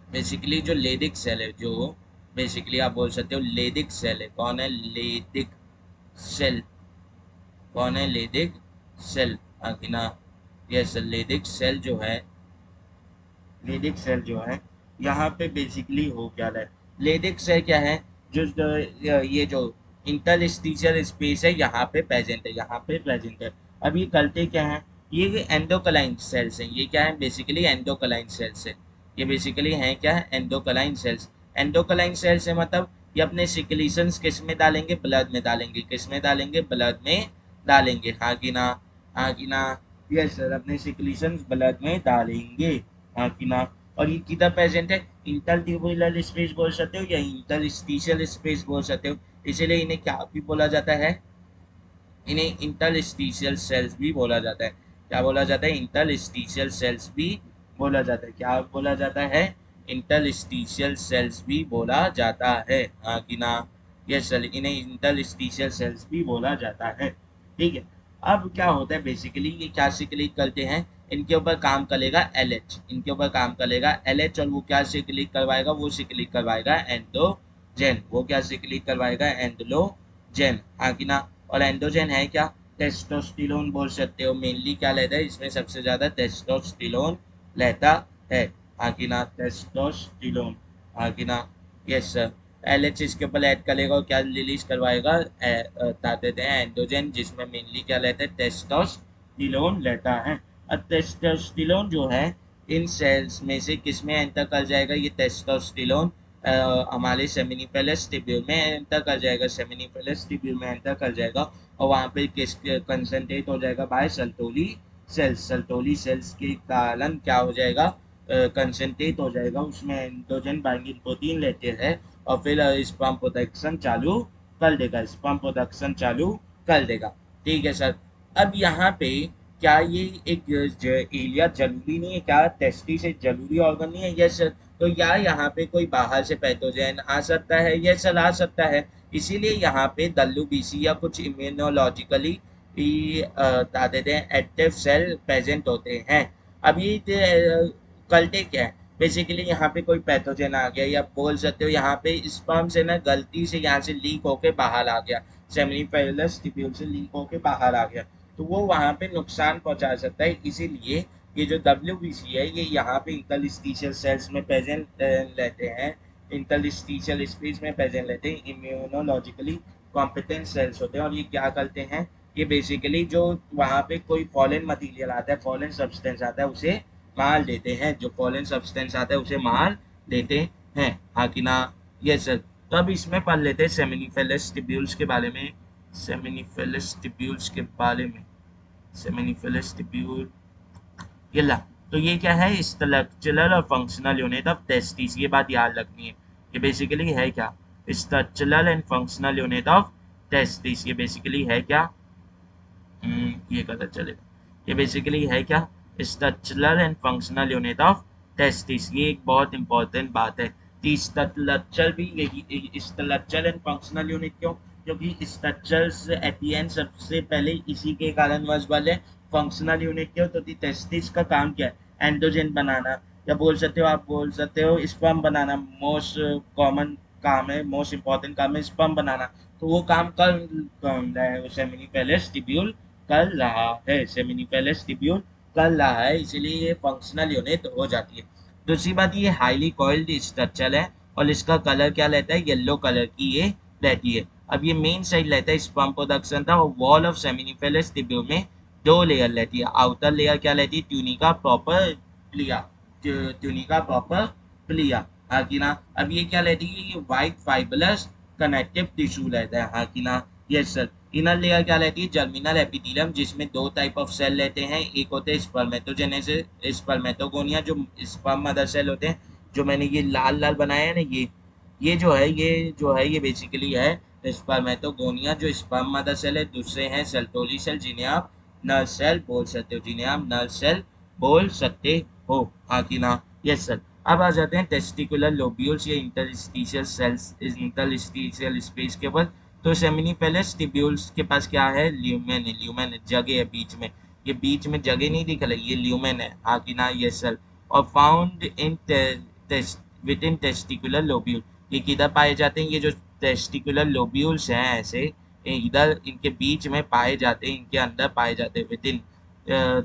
बेसिकली जो लेडिक सेल है, जो बेसिकली आप बोल सकते हो लेडिक सेल है, कौन है, लेडिक सेल। कौन है, लेडिक सेल, आकिना? यस, लेडिक सेल जो है, लेडिक सेल जो है, यहाँ पे बेसिकली हो क्या रहा है, लेडिक सेल क्या है, ये जो इंटरस्टिशियल स्पेस है यहाँ पे प्रेजेंट है, यहाँ पे प्रेजेंट है। अब ये करते क्या है, ये एंडोकलाइन सेल्स हैं। ये क्या है, बेसिकली एंडोकलाइन सेल्स है। ये बेसिकली हैं क्या है, एंडोकलाइन सेल्स। एंडोकलाइन सेल्स है मतलब ये अपने सिक्रीशंस किस में डालेंगे, ब्लड में डालेंगे। किस में डालेंगे, ब्लड में डालेंगे, हाँ कि ना? हाँ कि ना? यस सर, अपने सिक्रीशंस ब्लड में डालेंगे, हाँ कि ना? और ये किधर प्रेजेंट है, इंटरट्यूबुलर स्पेस बोल सकते हो या इंटरस्टिशियल स्पेस बोल सकते हो। इसीलिए इन्हें क्या भी बोला जाता है, इन्हें इंटरस्टिशियल सेल्स भी बोला जाता है। क्या बोला जाता है, इंटरस्टिशियल सेल्स भी बोला जाता है। क्या बोला जाता है, इंटरस्टिशियल सेल्स भी बोला जाता है, हाँ कि ना? यस सर, इन्हें इंटरस्टिशियल सेल्स भी बोला जाता है। ठीक है। अब क्या होता है, बेसिकली ये क्या सिक्रीट करते हैं, इनके ऊपर काम करेगा LH। इनके ऊपर काम करेगा LH और वो क्या सिक्रीट करवाएगा, वो सिक्रीट करवाएगा एंडोजेन। वो क्या सिक्रीट करवाएगा, एंडोजेन, हाँ कि ना? और एंडोजेन है क्या, टेस्टोस्टेरोन बोल सकते हो। मेनली क्या लेता है, इसमें सबसे ज्यादा टेस्टोस्टेरोन लेता है, हाँ कि ना? टेस्टोस्टेरोन, हाँ कि ना? Yes sir. LH इसके ऊपर ऐड करेगा और क्या रिलीज करवाएगा, बता देते हैं एंडोजेन, जिसमें मेनली क्या लेते हैं, टेस्टोस्टेरोन लेता है। अब टेस्टोस्टेरोन जो है इन सेल्स में से किस में एंटर कर जाएगा, ये टेस्टोस्टेरोन हमारे सेमिनिफेलस ट्यूब्यूल में एंटर कर जाएगा, सेमिनिफेलस ट्यूब्यूल में एंटर कर जाएगा। और वहाँ पे किस कंसंट्रेट हो जाएगा, बाय सल्टोली सेल्स। सल्टोली सेल्स के कारण क्या हो जाएगा, कंसंट्रेट हो जाएगा। उसमें एंडोजन बाइंडिंग प्रोटीन लेते हैं और फिर स्पर्म प्रोडक्शन चालू कर देगा, स्पर्म प्रोडक्शन चालू कर देगा। ठीक है सर। अब यहाँ पे क्या ये एक एरिया जरूरी नहीं है, क्या टेस्टिस एक जरूरी ऑर्गन नहीं है, यस सर। तो या यहाँ पे कोई बाहर से पैथोजन आ सकता है, यस सर, आ सकता है। इसीलिए यहाँ पे WBC या कुछ इम्यूनोलॉजिकली बता देते हैं एक्टिव सेल प्रेजेंट होते हैं। अब ये करते क्या है, बेसिकली यहाँ पे कोई पैथोजन आ गया, या बोल सकते हो यहाँ पे स्पर्म से ना गलती से यहाँ से लीक होके बाहर आ गया, सेमिनिफेरस ट्यूब्यूल से लीक होके बाहर आ गया, तो वो वहाँ पे नुकसान पहुंचा सकता है। इसीलिए ये जो WBC है ये यहाँ पे इंटरस्टिशियल सेल्स में प्रेजेंट रहते हैं, इंटरस्टिशियल स्पेस में प्रेजेंट रहते हैं, इम्यूनोलॉजिकली कॉम्पिटेंट सेल्स होते हैं। और ये क्या करते हैं, ये बेसिकली जो वहाँ पे कोई फॉरेन मटेरियल आता है, फॉरेन सब्सटेंस आता है, उसे मार देते हैं, जो फॉरेन सब्सटेंस आता है उसे मार देते हैं, हाँ कि ना। Yes sir. तो अब इसमें पढ़ लेते हैं सेमिनिफेलस टिब्यूल्स के बारे में, सेमिनिफेलस टिब्यूल्स के बारे में, सेमिनिफेलस टिब्यूल, ये ला। तो ये क्या है, स्ट्रक्चरल और फंक्शनल यूनिट ऑफ टेस्टिस, ये बात याद रखनी है। ये बेसिकली है क्या, structural and functional unit of testis, ये बेसिकली है क्या, ये गलत चलेगा, ये बेसिकली है क्या, structural and functional unit of testis, ये एक बहुत इंपॉर्टेंट बात है। स्ट्रक्चरल भी यही, स्ट्रक्चरल एंड फंक्शनल यूनिट क्यों, क्योंकि स्ट्रक्चर्स एपीएन सबसे पहले इसी के कारण वज वाले। फंक्शनल यूनिट क्यों, तो टेस्टिस का काम क्या है, एंड्रोजन बनाना, या बोल सकते हो, आप बोल सकते हो स्पर्म बनाना, मोस्ट कॉमन काम है, मोस्ट इंपॉर्टेंट काम है स्पर्म बनाना। तो वो काम कर कौन रहा है, सेमिनिफेलस टिब्यूल कर रहा है, सेमिनिफेलस टिब्यूल कर रहा है, इसलिए ये फंक्शनल यूनिट हो जाती है। दूसरी बात, ये हाईली कॉइल्ड स्ट्रक्चर है और इसका कलर क्या रहता है, येलो कलर की ये रहती है। अब ये मेन साइड रहता है स्पर्म प्रोडक्शन था, और वॉल ऑफ सेमिनिफेलस टिब्यूल में दो लेयर रहती है। आउटर लेयर क्या रहती है, tunica proper plea, tunica proper plea, हाँ कि ना। अब ये क्या रहती है, ये व्हाइट फाइबरस कनेक्टिव टिश्यू रहता है, हाँ कि ना। Yes sir. इनर लेयर क्या रहती है, जर्मिनल एपिथेलियम, जिसमें दो टाइप ऑफ सेल रहते हैं, एक होते हैं स्पर्मेटोजेनेसिस, स्पर्मेटोगोनिया, जो स्पर्म मदर सेल होते हैं, जो मैंने ये लाल लाल बनाया है ना, ये जो है ये बेसिकली है स्पर्मेटोगोनिया, जो स्पर्म मदर सेल है। दूसरे हैं सेल्टोली सेल, जिन्हें आप नर सेल बोल सकते हो, जिन्हें आप नर सेल बोल सकते हो, हाँ कि ना। Yes sir. अब आ जाते हैं टेस्टिकुलर लोब्यूल्स या इंटरस्टिशियल सेल्स, इंटरस्टिशियल स्पेस के ऊपर। तो सेमिनिफेलस टिब्यूल्स के पास क्या है, ल्यूमेन है, ल्यूमेन है, जगह है बीच में, ये बीच में जगह नहीं दिख रही, ये ल्यूमेन है, हाँ कि ना। Yes sir. और found in within testicular lobule, ये किधर पाए जाते हैं, ये जो टेस्टिकुलर लोब्यूल्स हैं ऐसे, ये इधर इनके बीच में पाए जाते हैं, इनके अंदर पाए जाते हैं, विद इन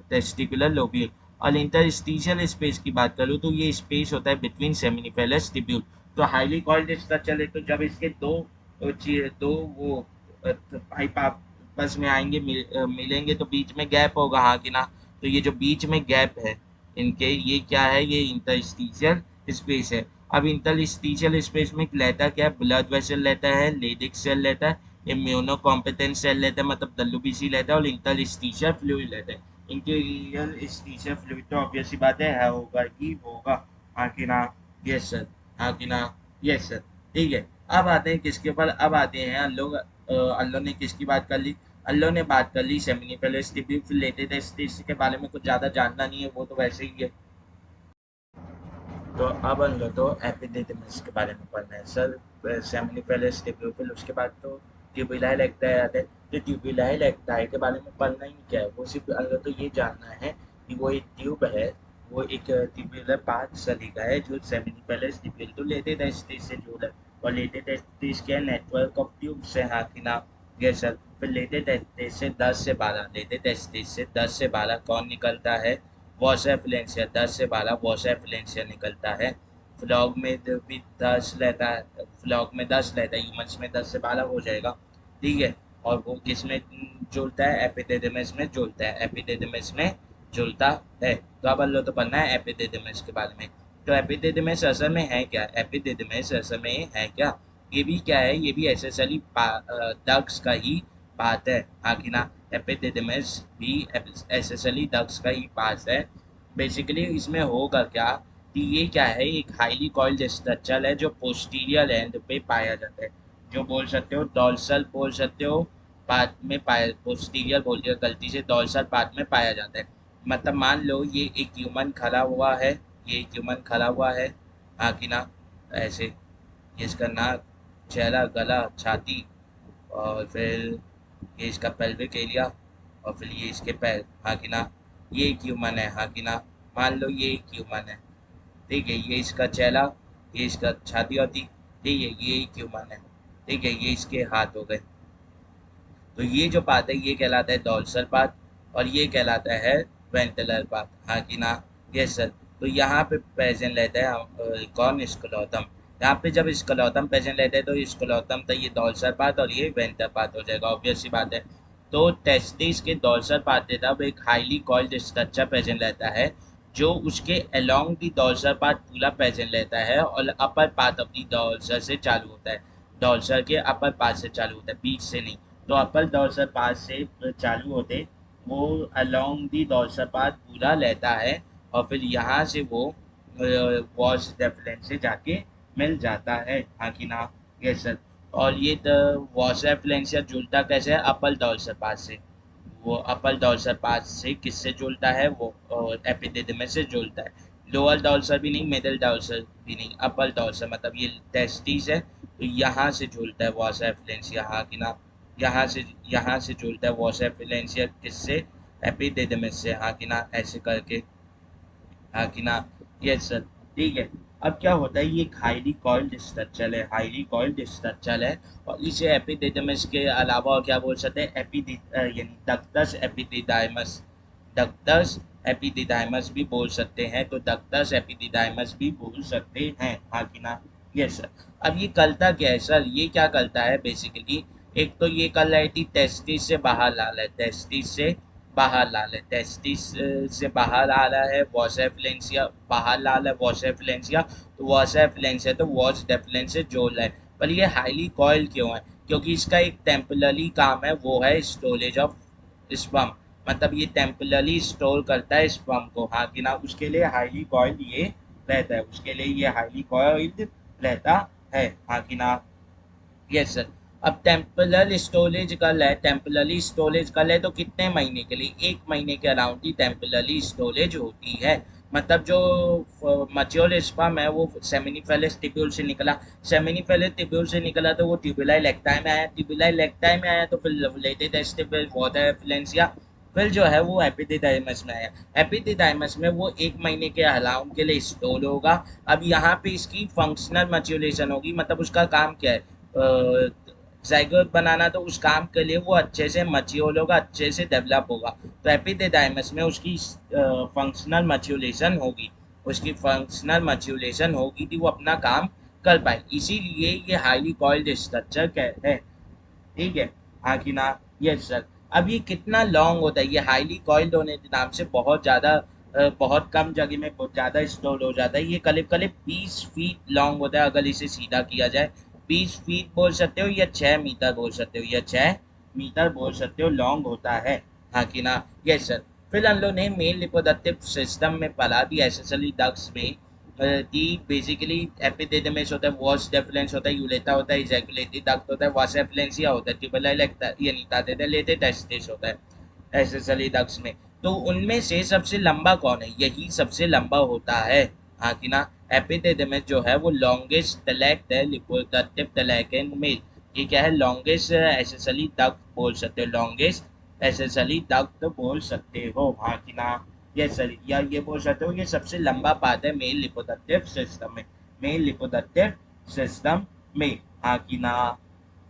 टेस्टिकुलर लोब्यूल। और इंटरस्टिशियल स्पेस की बात करूँ तो ये स्पेस होता है बिटवीन सेमिनिफेलस टिब्यूल। तो हाईली कॉइल्ड स्ट्रक्चर है, तो जब इसके दो वो पाइप आपस में आएंगे, मिलेंगे, तो बीच में गैप होगा, हाँ कि ना। तो ये जो बीच में गैप है इनके, ये क्या है, ये इंटरस्टिशियल स्पेस है। अब इंटरस्टिशियल स्पेस में रहता क्या है, ब्लड वेसल रहता है, लेडिक सेल रहता है, इम्यूनो कॉम्पिटेंट सेल रहता है, मतलब डब्ल्यूबीसी रहता है, और इंटरस्टिशियल फ्लूइड रहता है। इंटीरियर स्टीशियल फ्लूइड तो ऑब्वियस सी बात है होगा ही होगा, हाँ कि ना। यस सर, हाँ कि ना। Yes sir. ठीक है। अब आते हैं किसके ऊपर, अब आते हैं अल्लाह ने किसकी बात कर ली, अल्लाह ने बात कर ली सेमिनिफेलस टिब्यूल, फिर लेटेस्ट टेस्ट के बारे में कुछ ज़्यादा जानना नहीं है, वो तो वैसे ही है। तो अब हम लोग तो एपिडिडमिस के बारे में पढ़ना है सर, सेमिनिफेलस टिब्यूल, फिर उसके बाद तो ट्यूबुलाइल एक्टाई आता है। तो ट्यूबुलाइल एक्टाई के बारे में पढ़ना ही क्या है, वो सिर्फ हम लोग तो ये जानना है कि वो एक ट्यूब है, वो एक ट्यूबुलर पाथ सलिका है जो सेमिनिफेलस टिब्यूल तो लेटे टेस्टिस से जुड़ा है। और लेटे टेस्टिस के नेटवर्क ऑफ ट्यूब्स है, हाँ कि ना। Yes sir. फिर लेटे टेस्टिस से 10 से 12, लेटे टेस्टिस से 10 से 12 कौन निकलता है, वॉसेफिलेंशिया, 10 से 12 वॉसेफिलेंशिया निकलता है। फ्लॉग में भी 10 रहता है, फ्लॉग में 10 रहता है, ह्यूमन्स में 10 से 12 हो जाएगा, ठीक है। और वो किस में जुड़ता है, एपिडिडमिस में जुड़ता है, एपिडिडमिस में जुड़ता है। तो अब अल्लो तो पढ़ना है एपिडिडमिस के बारे में। तो एपिडिडमिस असल में है क्या, एपिडिडमिस असल में है क्या, ये भी क्या है, ये भी एसेसरी डग्स का ही पार्ट है, हाँ कि ना। एपिडिडमिस भी एसेसरी डग्स का ही पार्ट है। बेसिकली इसमें होगा क्या कि ये क्या है, एक हाईली कॉइल्ड स्ट्रक्चर है जो पोस्टीरियर एंड पे पाया जाता है, जो बोल सकते हो डॉर्सल बोल सकते हो, पार्ट में पाया, पोस्टीरियर बोल दिया गलती से, डॉर्सल पार्ट में पाया जाता है। मतलब मान लो ये एक ह्यूमन खड़ा हुआ है, ये एक ह्यूमन खड़ा हुआ है, हाँ कि ना, ऐसे, ये इसका नाक, चेहरा, गला, छाती, और फिर ये इसका पेल्विक एरिया, और फिर ये इसके पैर, हाँ कि ना। ये एक ह्यूमन है, हाँ कि ना। मान लो ये एक ह्यूमन है, ठीक है, ये इसका चेहरा, ये इसका छाती होती, ठीक है, ये एक ह्यूमन है, ठीक है, ये इसके हाथ हो गए। तो ये जो पार्ट है ये कहलाता है डॉर्सल पार्ट, और ये कहलाता है वेंट्रलर पार्ट, हाँ कि ना। Yes sir. तो यहाँ पे प्रेजेंट रहता है कौन, स्क्लेरोटम। यहाँ पे जब स्क्लेरोटम प्रेजेंट रहता है तो स्क्लेरोटम तो ये डॉर्सल पार्ट और ये वेंट्रल पार्ट हो जाएगा, ऑब्वियस सी बात है। तो टेस्टिस के डोर्सल पार्ट की तरफ एक हाईली कॉइल्ड स्ट्रक्चर प्रेजेंट रहता है, जो उसके अलोंग द डोर्सल पार्ट पूरा प्रेजेंट रहता है और upper part of the dorsal से चालू होता है। डोर्सल के अपर पार्ट से चालू होता है, बीच से नहीं। तो अपर डोर्सल पार्ट से चालू होते वो अलोंग द डोर्सल पार्ट पूरा रहता है और फिर यहाँ से वो वॉश डेफलेंस से जाके मिल जाता है, हाँ कि ना? Yes sir. और ये वॉश डेफलेंस जुड़ता कैसे है? अपर डोर्सल पार्ट से। वो अपर डोर्सल पार्ट से किससे जुड़ता है? वो एपिडिडमिस से जुड़ता है। लोअर डोर्सल भी नहीं, मिडिल डोर्सल भी नहीं, अपर डोर्सल, मतलब ये टेस्टिस है तो यहाँ से जुड़ता है वॉश एफिलेंसिया, हाँ कि ना? यहाँ से जुड़ता है वॉश एफिलेंसिया किससे? एपिडिडमिस से, हाँ कि ना? ऐसे करके, हाँ कि ना? Yes sir. ठीक है। अब क्या होता है, ये एक हाईली कॉइल्ड स्ट्रक्चर है, हाईली कॉइल्ड स्ट्रक्चर है। और इसे एपिडिडमिस के अलावा और क्या बोल सकते हैं? यानी डक्टस एपिडिडाइमस, डक्टस एपिडिडाइमस भी बोल सकते हैं, तो डक्टस एपिडिडाइमस भी बोल सकते हैं, हाँ कि ना? Yes sir. अब ये करता क्या है सर? ये क्या करता है बेसिकली? एक तो ये कर रहा है कि टेस्टिस से बाहर ला रहा है, टेस्टिस से बाहर ला ले, टेस्टिस से बाहर आ रहा है वॉसेफिलेंसिया, बाहर ला रहा है वॉसेफिलेंसिया, तो वॉसेफिलेंसिया तो वॉश डेफलेंस से जोड़ रहा है। पर ये हाईली कॉइल क्यों है? क्योंकि इसका एक टेम्पररी काम है, वो है स्टोरेज ऑफ स्पर्म, मतलब ये टेम्पररी स्टोर करता है स्पर्म को, हाँ कि ना? उसके लिए हाईली कॉइल ये रहता है, उसके लिए ये हाईली कॉइल्ड रहता है, हाँ कि ना? Yes sir. अब टेम्पररी स्टोरेज कल है, टेम्पररी स्टोरेज कल है तो कितने महीने के लिए? 1 महीने के अराउंड ही टेम्पररी स्टोरेज होती है। मतलब जो मच्योर स्पर्म है वो सेमिनिफेलस टिब्यूल से निकला, सेमिनिफेलस टिब्यूल से निकला तो वो ट्यूबुलाई लेक्टाई में आया, ट्यूबुलाई लेक्टाई में आया तो फिर लेटेड टेस्टिबल वाटर फ्लेंसिया, फिर जो है वो एपिडिडाइमस में आया, एपिडिडाइमस में वो 1 महीने के अराउंड के लिए स्टोर होगा। अब यहाँ पे इसकी फंक्शनल मैच्योरेशन होगी, मतलब उसका काम क्या है? जाइगोट बनाना, तो उस काम के लिए वो अच्छे से मैच्योर होगा, अच्छे से डेवलप होगा। तो एपिडिडाइमस में उसकी फंक्शनल मैच्योरेशन होगी, उसकी फंक्शनल मैच्योरेशन होगी कि वो अपना काम कर पाए, इसीलिए ये हाईली कॉइल्ड स्ट्रक्चर है, ठीक है, हाँ कि ना? Yes sir. अब ये कितना लॉन्ग होता है? ये हाईली कॉइल्ड होने के नाम से बहुत ज़्यादा बहुत कम जगह में बहुत ज़्यादा स्टोर हो जाता है। ये करीब करीब 20 फीट लॉन्ग होता है, अगर इसे सीधा किया जाए। 20 फीट बोल सकते हो या 6 मीटर बोल सकते हो, या 6 मीटर बोल सकते हो, लॉन्ग होता है, हाँ कि ना? Yes sir. फिर हम लोग ने मेल रिप्रोडक्टिव सिस्टम में पढ़ा भी, एसेसरी डक्ट्स में कि बेसिकली एपिडिडमिस होता है, वॉश डेफलेंस होता है, यूलेटा होता है, इजैकुलेटरी डक्ट होता है, वास एफ्लेंसिया होता है, ट्यूबुलाई लेटे टेस्टिस होता है एसेसरी डक्ट्स में। तो उनमें से सबसे लंबा कौन है? यही सबसे लंबा होता है, हाँ कि ना? एपिडिडमिस जो है वो लॉन्गेस्ट टलेक्ट है रिप्रोडक्टिव टलेक्ट इन मेल। ये क्या है? लॉन्गेस्ट एसेसरी डक्ट बोल सकते हो, लॉन्गेस्ट एसेसरी डक्ट बोल सकते हो, हाँ कि ना? Yes sir. या ये बोल सकते हो ये सबसे लंबा पार्ट है मेल रिप्रोडक्टिव सिस्टम में, मेल रिप्रोडक्टिव सिस्टम में, हाँ कि ना?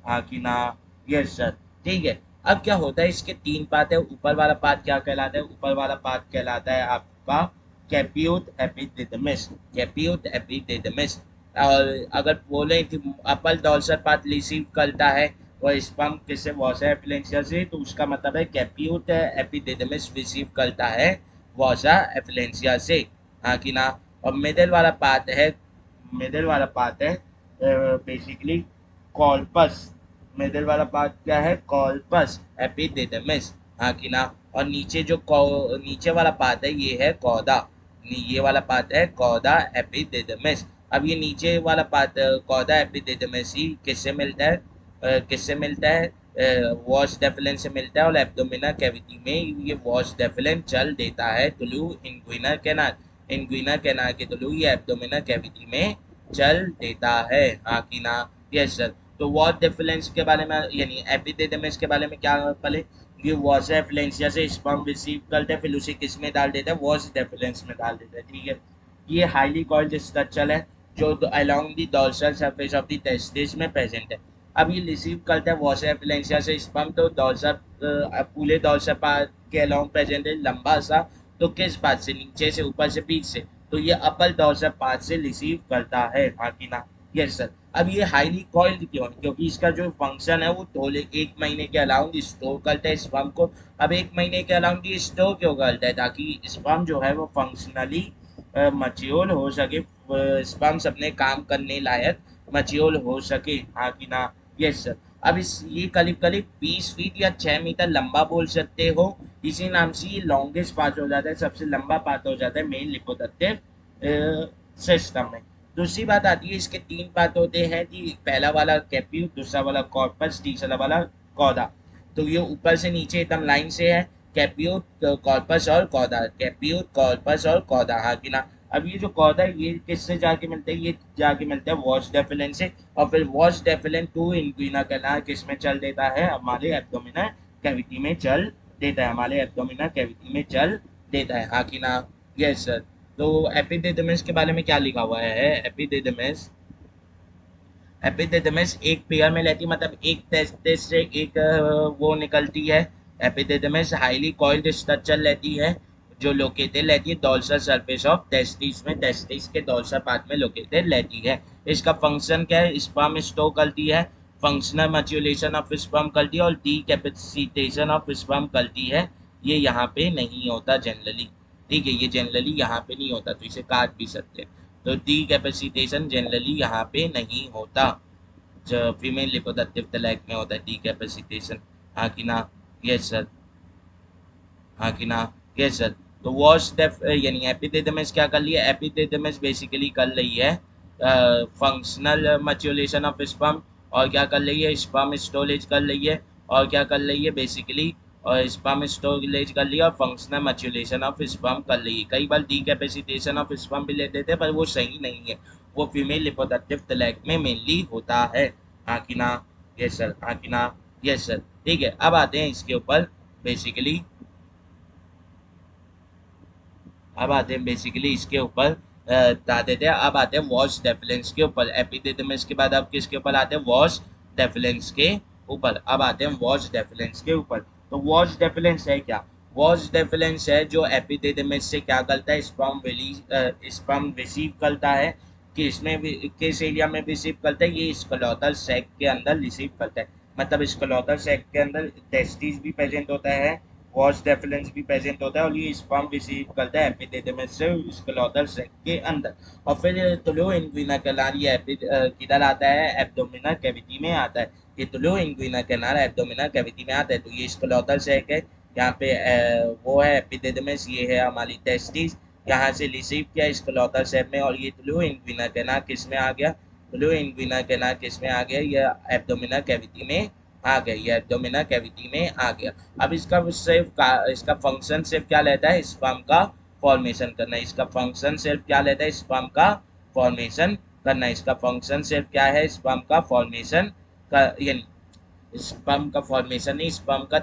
हाँ कि ना? Yes sir. ठीक है। अब क्या होता है, इसके 3 पार्ट है। ऊपर वाला पार्ट क्या कहलाता है? ऊपर वाला पार्ट कहलाता है आपका कैप्यूट एपिडिडमिस, कैप्यूट एपिडिडमिस। और अगर बोले कि अपर डोर्सल पार्ट रिसीव करता है और स्पर्म किससे? वॉसा एफिलेंसिया से, तो उसका मतलब है कैप्यूट एपिडिडमिस रिसीव करता है वॉसा एफिलेंसिया से, हाँ कि ना? और मिडिल वाला पार्ट है बेसिकली कॉर्पस, मिडिल वाला पार्ट क्या है? कॉर्पस एपिडिडमिस, हाँ कि ना? और नीचे जो नीचे वाला पार्ट है ये है कौदा, ये वाला पार्ट है कौदा एपिडिडमिस। अब ये नीचे वाला पार्ट कौदा एपिडिडमिस ही किससे मिलता है? किससे मिलता है? वॉश डेफिलेंट से मिलता है, और एब्डोमिनल कैविटी में ये वॉश डेफिलेंट चल देता है through inguinal canal, inguinal canal के थ्रू ये एब्डोमिनल कैविटी में चल देता है, हाँ कि ना? Yes sir. तो वॉश डेफिलेंस के बारे में यानी एपिडिडमिस के बारे में क्या पहले? ये वॉश डेफिलेंसिया से स्पर्म रिसीव करते हैं, फिर उसे किस में डाल देता है? वॉश डेफिलेंस में डाल देता है, ठीक है। ये हाईली कॉइल्ड स्ट्रक्चर है जो along the dorsal surface of the testis में प्रेजेंट है। अब ये रिसीव करता है वॉश एफिलेंसिया से स्पर्म, तो डोर्सल पूरे डोर्सल पार्ट के अलोंग प्रेजेंट है लंबा सा, तो किस पार्ट से? नीचे से, ऊपर से, बीच से? तो ये अपर डोर्सल पार्ट से रिसीव करता है, हाँ कि ना? Yes sir. अब ये हाईली कॉइल्ड क्यों है? क्योंकि इसका जो फंक्शन है वो थोड़े 1 महीने के अराउंड स्टोर करता है स्पर्म को। अब 1 महीने के अराउंड ये स्टोर क्यों करता है? ताकि स्पर्म जो है वो फंक्शनली मच्योर हो सके, स्पर्म्स अपने काम करने लायक मच्योर हो सके, हाँ कि ना? Yes sir. अब इस ये करीब करीब 20 फीट या 6 मीटर लंबा बोल सकते हो। इसी नाम से ये लॉन्गेस्ट पार्ट हो जाता है, सबसे लंबा पार्ट हो जाता है मेन लिपोदक्टिव सिस्टम में। दूसरी बात आती है, इसके 3 पार्ट होते हैं जी। पहला वाला कैप्यूल, दूसरा वाला कॉर्पस, तीसरा वाला कौदा। तो ये ऊपर से नीचे एकदम लाइन से है, कैप्यूल, कॉर्पस और कौदा, कैप्यूल, कॉर्पस और कौदा, हाँ कि ना? अब ये जो कौदा है ये किससे जाके मिलते हैं? ये जाके मिलते हैं वॉश डेफिलेंट से, और फिर वॉश डेफिलेंट टू इंग्विना कैनाल किस में चल देता है? हमारे एब्डोमिनल कैविटी में चल देता है, हमारे एब्डोमिनल कैविटी में चल देता है, हाँ कि ना? Yes sir. तो एपिडिडमिस के बारे में क्या लिखा हुआ है? एपिडिडमिस, एपिडिडमिस एक पेयर में रहती है, मतलब एक टेस्टिस से एक वो निकलती है। एपिडिडमिस हाईली कॉइल्ड स्ट्रक्चर रहती है, जो लोकेटेड रहती है डोर्सल सरफेस ऑफ टेस्टिस में, टेस्टिस के डोर्सल पार्ट में लोकेटेड रहती है। इसका फंक्शन क्या है? स्पर्म स्टोर करती है, फंक्शनल मैच्योरेशन ऑफ स्पर्म करती है, और डीकैपेसिटेशन ऑफ स्पर्म करती है। ये यहाँ पे नहीं होता जनरली, ठीक है? ये जनरली यहाँ पे नहीं होता, तो इसे काट भी सकते हैं। तो डी कैपेसिटेशन जनरली यहाँ पे नहीं होता, जो फीमेल लिपोदक्टिव तलैक में होता है डी कैपेसिटेशन, हाँ कि ना? यस सर, हाँ कि ना? Yes sir. तो वॉश डेफ यानी एपिडिडमिस क्या कर लिया? एपिडिडमिस बेसिकली कर रही है फंक्शनल मैच्योरेशन ऑफ स्पर्म, और क्या कर रही है? स्पर्म स्टोरेज कर रही है, और क्या कर रही है बेसिकली? और स्पर्म स्टोरेज कर लिया, और फंक्शनल मैच्योरेशन ऑफ स्पर्म कर रही है। कई बार डीकैपेसिटेशन ऑफ स्पर्म भी ले देते हैं, पर वो सही नहीं है, वो फीमेल रिप्रोडक्टिव तलैक में मेनली होता है, हाँ कि ना? यस सर, हाँ कि ना? Yes sir. ठीक है, अब आते हैं इसके ऊपर बेसिकली, अब आते हैं बेसिकली इसके ऊपर बता देते हैं। अब आते हैं वॉश डेफिलेंस के ऊपर। एपिडिडमिस के बाद अब किसके ऊपर आते हैं? वॉश डेफिलेंस के ऊपर। अब आते हैं वॉश डेफिलेंस के ऊपर। तो वॉश डेफिलेंस है क्या? वॉश डेफिलेंस है जो एपिडिडमिस से क्या करता है? स्पर्म रिसीव करता है। किसमें किस एरिया में रिसीव करता है? ये स्क्लेरोटल सैक के अंदर रिसीव करता है, मतलब स्क्लेरोटल सैक के अंदर टेस्टिस भी प्रेजेंट होता है, वॉश डेफिलेंस भी प्रेजेंट होता है, और ये स्पर्म रिसीव करता है एपिडिडमिस से स्क्लेरोटल सैक के अंदर। और फिर तुलो इंग्विना कैनाल ये किधर आता है? एब्डोमिनल कैविटी में आता है। ये तुलो इंग्विना कैनाल एब्डोमिनल कैविटी में आता है। तो ये स्क्लेरोटल सैक है, यहाँ पे वो है एपिडिडमिस, ये है हमारी टेस्टिस, यहाँ से रिसीव किया स्क्लेरोटल सैक में, और ये तुलो इंग्विना कैनाल किस में आ गया? तुलो इंग्विना कैनाल किस में आ गया? ये एब्डोमिनल कैविटी में आ गया, ये एब्डोमिनल कैविटी में आ गया। अब इसका इसका फंक्शन सिर्फ क्या रहता है? स्पर्म का फॉर्मेशन करना। इसका फंक्शन सिर्फ क्या रहता है? स्पर्म का फॉर्मेशन करना। इसका फंक्शन सिर्फ क्या है? स्पर्म का फॉर्मेशन का, यानी स्पर्म का फॉर्मेशन नहीं, स्पर्म का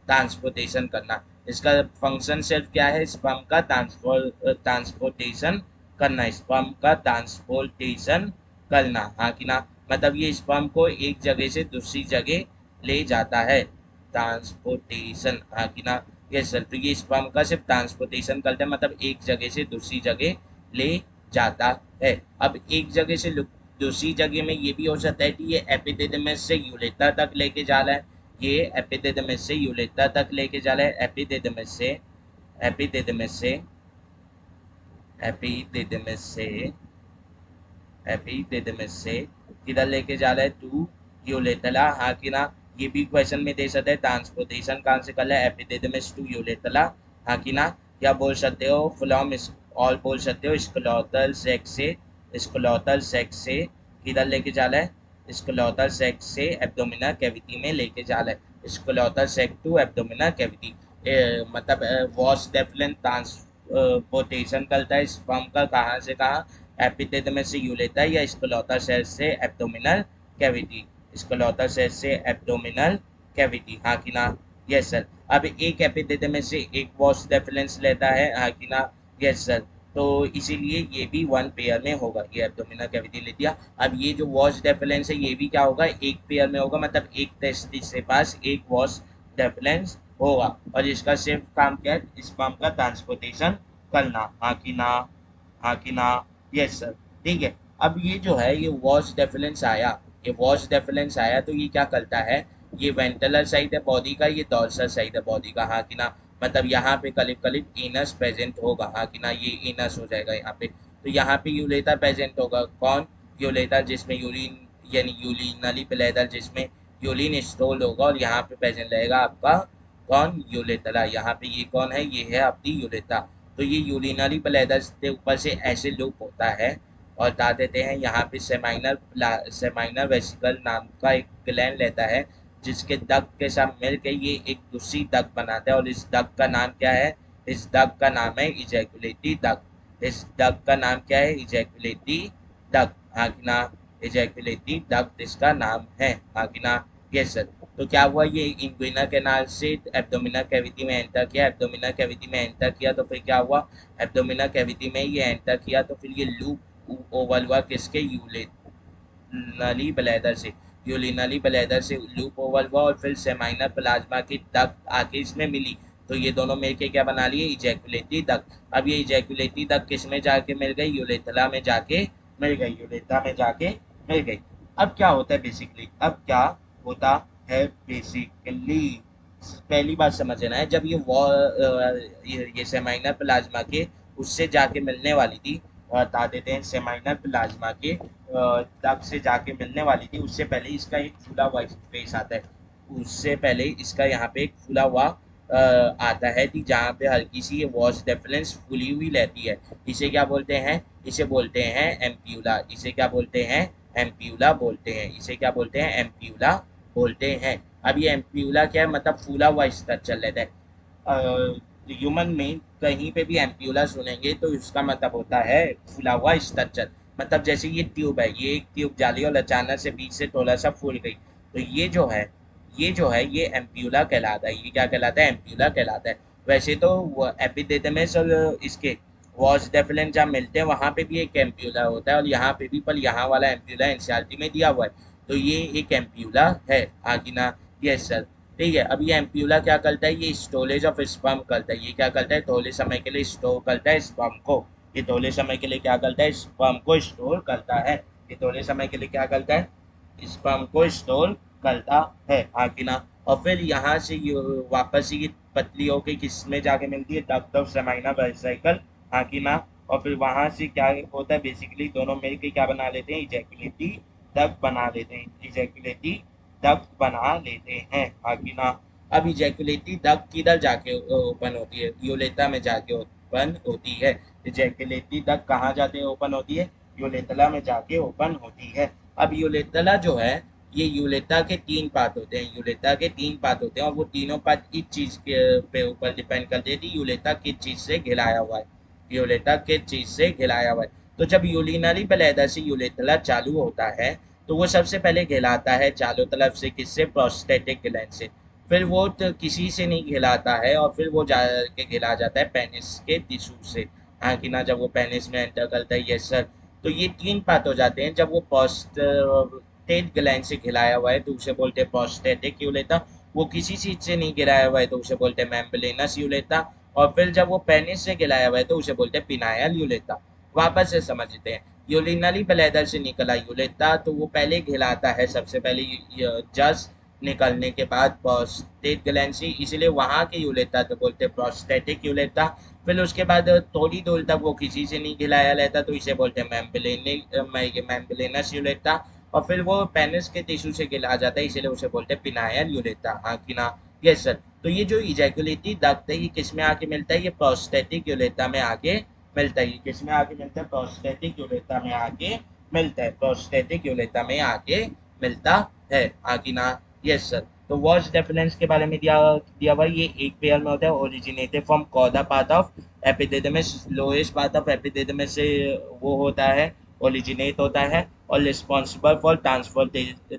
ट्रांसपोर्टेशन करना। इसका फंक्शन सिर्फ क्या है? स्पर्म का ट्रांसपोर्टेशन करना, स्पर्म का ट्रांसपोर्टेशन करना, हाँ कि ना? मतलब ये स्पर्म को एक जगह से दूसरी जगह ले जाता है, ट्रांसपोर्टेशन, हाँ कि ना? Yes sir. तो ये स्पर्म का सिर्फ ट्रांसपोर्टेशन करता है, मतलब एक जगह से दूसरी जगह ले जाता है। अब एक जगह से दूसरी जगह में ये भी हो सकता है कि ये एपिडिडमिस से यूरेटर तक लेके जा रहा है, ये एपिडिडमिस से यूरेटर तक लेके जा रहा है, एपिडिडमिस से एपिडिडमिस से एपिडिडमिस से किधर लेके जा रहा है? टू यूरेटला, हाँ कि ना? ये भी क्वेश्चन में दे सकते हैं, ट्रांसपोर्टेशन कहाँ से कर रहा है? एपिडिडमिस टू यूरेटला, हाँ कि ना? क्या बोल सकते हो? फ्लॉम, और बोल सकते हो स्क्लेरोटल सैक से, स्क्लेरोटल सैक से किधर लेके जा रहा है? स्क्लेरोटल सैक से एब्डोमिनल कैविटी में लेके जा रहा है, स्क्लेरोटल सैक टू एब्डोमिनल कैविटी। मतलब वॉश डेफिनेट ट्रांसपोर्टेशन करता है स्पर्म का, कहाँ से कहाँ? एपिडिडमिस से यूरेटर या स्क्लेरोटल सैक से एब्डोमिनल कैविटी, स्क्लेरोटल सैक से एब्डोमिनल कैविटी, हाँ कि ना? Yes sir. अब एक एपिडिडमिस से एक वॉश डेफिलेंस लेता है, हाँ कि ना? Yes sir. तो इसीलिए ये भी वन पेयर में होगा, ये एब्डोमिनल कैविटी ले दिया। अब ये जो वॉश डेफिलेंस है ये भी क्या होगा? एक पेयर में होगा, मतलब एक टेस्टिस के पास एक वॉश डेफिलेंस होगा, और इसका सिर्फ काम क्या है? स्पर्म का ट्रांसपोर्टेशन करना, हाँ कि ना? हाँ कि ना? Yes sir. ठीक है, अब ये जो है ये वॉश डेफिलेंस आया, ये वॉश डेफिलेंस आया तो ये क्या करता है, ये वेंट्रलर साइड है बॉडी का, ये डॉर्सल साइड है बॉडी का, हाँ कि ना, मतलब यहाँ पे करीब करीब इनस प्रेजेंट होगा, हाँ कि ना, ये इनस हो जाएगा यहाँ पे। तो यहाँ पे यूलेटर प्रेजेंट होगा, कौन, यूलेटर जिसमें यूरिन यानी यूरिनरी ब्लैडर जिसमें यूरिन स्टोर होगा, और यहाँ पे प्रेजेंट रहेगा आपका कौन, यूरेथ्रा। यहाँ पे ये कौन है, ये है आपकी यूरेथ्रा। तो ये यूरिनरी ब्लैडर के ऊपर से ऐसे लूप होता है, और बता देते हैं यहाँ पे सेमाइनर वेसिकल नाम का एक ग्लैंड रहता है, जिसके डक्ट के साथ मिलकर ये एक दूसरी डक्ट बनाता है, और इस डक्ट का नाम क्या है, इस डक्ट का नाम है इजैकुलेटरी डक्ट। इस डक्ट का नाम क्या है, इजैकुलेटरी डक्ट, हाँ कि ना, इजैकुलेटरी डक्ट इसका नाम है, हाँ कि ना, यस सर। तो क्या हुआ, ये इंग्विनल कैनाल से एब्डोमिनल कैविटी में एंटर किया, एब्डोमिनल कैविटी में एंटर किया तो फिर क्या हुआ, एब्डोमिनल कैविटी में ये एंटर किया तो फिर ये लूप ओवल हुआ किसके, यूरिनरी ब्लैडर से, यूरिनरी ब्लैडर से लूप ओवल हुआ, और फिर सेमाइनल प्लाज्मा की डक्ट आके इसमें मिली, तो ये दोनों मिलके क्या बना लिए, इजैकुलेटरी डक्ट। अब ये इजैकुलेटरी डक्ट किस में जाके मिल गई, यूरेथ्रा में जाके मिल गई, यूरेथ्रा में जाके मिल गई। अब क्या होता है बेसिकली, अब क्या होता है बेसिकली, पहली बात समझना है, जब ये सेमाइनल प्लाज्मा के उससे जाके मिलने वाली थी, बता देते हैं सेमाइनल प्लाज्मा के तक से जाके मिलने वाली थी, उससे पहले इसका एक फूला हुआ स्पेस आता है, उससे पहले इसका यहाँ पे एक फूला हुआ आता है कि जहाँ पे हल्की सी ये वॉश डेफिनेंस फूली हुई रहती है, इसे क्या बोलते हैं, इसे बोलते हैं एम्प्यूला, इसे क्या बोलते हैं, एम्प्यूला बोलते हैं, इसे क्या बोलते हैं, एम्प्यूला बोलते हैं। अब ये एम्प्यूला क्या है, मतलब फूला हुआ स्ट्रक्चर रहता है, ह्यूमन में कहीं पे भी एम्प्यूला सुनेंगे तो इसका मतलब होता है फूला हुआ स्ट्रक्चर, मतलब जैसे ये ट्यूब है, ये एक ट्यूब जाली और अचानक से बीच से थोड़ा सा फूल गई, तो ये जो है ये एम्प्यूला कहलाता है, ये क्या कहलाता है, एम्प्यूला कहलाता है। वैसे तो एपिडिडमिस और इसके वॉश डेफिनेंट जहाँ मिलते हैं वहाँ पे भी एक एम्प्यूला होता है, और यहाँ पे भी, पर यहाँ वाला एम्प्यूला एनसीईआरटी में दिया हुआ है, तो ये एक एम्प्यूला है, आगे ना, यस सर। ठीक है, अब ये एम्प्यूला क्या करता है, ये स्टोरेज ऑफ स्पर्म करता है, ये क्या करता है, थोड़े समय के लिए स्टोर करता है स्पर्म को, ये थोड़े समय के लिए क्या करता है, स्पर्म को स्टोर करता है, ये थोड़े समय के लिए क्या करता है, स्पर्म को स्टोर करता है, हाँ कि ना। और फिर यहाँ से वापस ये पतली होकर किस में जाके मिलती है, डक्ट ऑफ सेमाइनल वेसिकल, हाँ कि ना। और फिर वहां से क्या होता है बेसिकली, दोनों मिलकर क्या बना लेते हैं, इजैकुलेटरी डक्ट बना लेते हैं, इजैकुलेटरी डक्ट बना लेते हैं, हाँ कि ना। अब इजैकुलेटरी डक्ट किधर जाके ओपन होती है, यूरेथ्रा में जाके ओपन होती है। इजैकुलेटरी डक्ट कहाँ जाके ओपन होती है, यूरेथ्रा में जाके ओपन होती है। अब यूरेथ्रा जो है, ये यूरेथ्रा के 3 पार्ट होते हैं, यूरेथ्रा के 3 पार्ट होते हैं, और वो तीनों पार्ट इस चीज के पे ऊपर डिपेंड करते हैं कि यूरेथ्रा किस चीज से घिराया हुआ है, यूरेथ्रा किस चीज से घिराया हुआ है। तो जब यूरिनरी ब्लैडर से यूरेथ्रा चालू होता है, तो वो सबसे पहले घिलाता है चारों तरफ से, किससे, प्रोस्टेटिक ग्लैंड से। फिर वो तो किसी से नहीं घिलाता है, और फिर वो जाके घिला जाता है पेनिस के टिश्यू से, हाँ कि ना, जब वो पेनिस में एंटर करता है, यस सर। तो ये 3 पार्ट हो जाते हैं, जब वो प्रोस्टेट ग्लैंड से घिलाया हुआ है तो उसे बोलते हैं प्रोस्टेटिक यूरेथ्रा, वो किसी चीज से नहीं घिराया हुआ है तो उसे बोलते हैं मेम्ब्रेनस यूरेथ्रा, और फिर जब वो पेनिस से घिलाया हुआ है तो उसे बोलते हैं पिनायल यूरेथ्रा। वापस से समझते हैं, यूरिनरी ब्लैडर से निकला यूरेथ्रा तो वो पहले घिलाता है, सबसे पहले जस्ट निकलने के बाद प्रोस्टेट ग्लैंड से, इसलिए वहां के यूरेथ्रा तो बोलते हैं प्रोस्टेटिक यूरेथ्रा। फिर उसके बाद थोड़ी दूर तक वो किसी से नहीं घिलाया रहता तो इसे बोलते हैं मेम्ब्रेनस यूरेथ्रा, और फिर वो पेनिस के टिश्यू से घिला जाता है, इसीलिए उसे बोलते हैं पिनायल यूरेथ्रा, हाँ कि ना, यस सर। तो ये जो इजैकुलेटरी डक्ट है ये किस में आके मिलता है, ये प्रोस्टेटिक यूरेथ्रा में आके मिलता है, किसमें आके मिलता है, प्रोस्टेटिक यूरेथ्रा में आके मिलता है, प्रोस्टेटिक यूरेथ्रा में आके मिलता है, आगे ना, यस सर। तो वॉश डेफिनेंस के बारे में दिया दिया हुआ, ये एक पेयर में होता है, originated from cauda part of epididymis, lowest part of epididymis से वो होता है, ओरिजिनेट होता है, और responsible for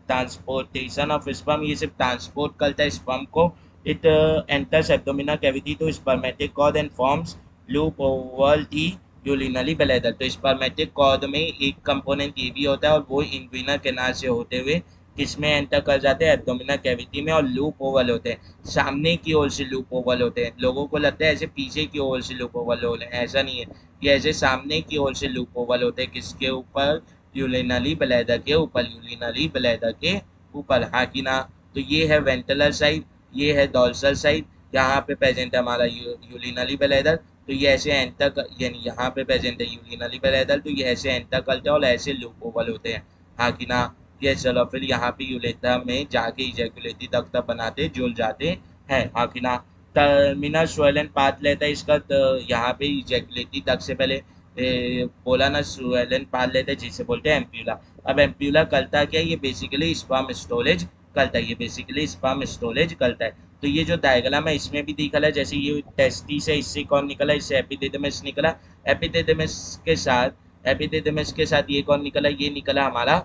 transportation of sperm, ये सिर्फ ट्रांसपोर्ट करता है स्पर्म को। It enters abdominal cavity to spermatic cord and forms loop over the urinary bladder. तो स्पर्मेटिक कॉर्ड में एक कंपोनेंट ये भी होता है, और वो इन्विनल कैनाल से होते हुए किसमें एंटर कर जाते हैं, एब्डोमिनल कैविटी में, और लूप ओवल होते हैं, सामने की ओर से लूप ओवल होते हैं। लोगों को लगता है ऐसे पीछे की ओर से लूप ओवल हो रहे हैं, ऐसा नहीं है, ये ऐसे सामने की ओर से लूप ओवल होते हैं, किसके ऊपर, यूलिनरी बलैदा के ऊपर, यूलिनरी बलैदा के ऊपर, हाँ कि ना। तो ये है वेंट्रल साइड, ये है डोर्सल साइड, यहाँ पे प्रेजेंट है हमारा यूलिनरी ब्लैडर। तो ये ऐसे एंटर, यानी यहाँ पे प्रेजेंट है यूलिनरी ब्लैडर, तो ये ऐसे एंटर करते हैं और ऐसे लूप ओवल होते हैं, हाँ कि ना। ये चलो फिर यहाँ पे यूरेथ्रा में जाके इजैकुलेटरी डक्ट बनाते जुड़ जाते हैं, हाँ कि ना। टर्मिनल स्वेलन पाथ लेता है इसका, तो यहाँ पे इजैकुलेटरी डक्ट से पहले बोला ना स्वेलन पाथ लेता है जिसे बोलते हैं एम्प्यूला। अब एम्प्यूला करता क्या है, ये बेसिकली स्पर्म स्टोरेज करता है, ये बेसिकली स्पर्म स्टोरेज करता है। तो ये जो डायग्राम है इसमें भी दिखा है, जैसे ये टेस्टिस है, इससे कौन निकला, इससे एपिडिडमिस निकला, एपिडिडमिस के साथ ये कौन निकला, ये निकला हमारा,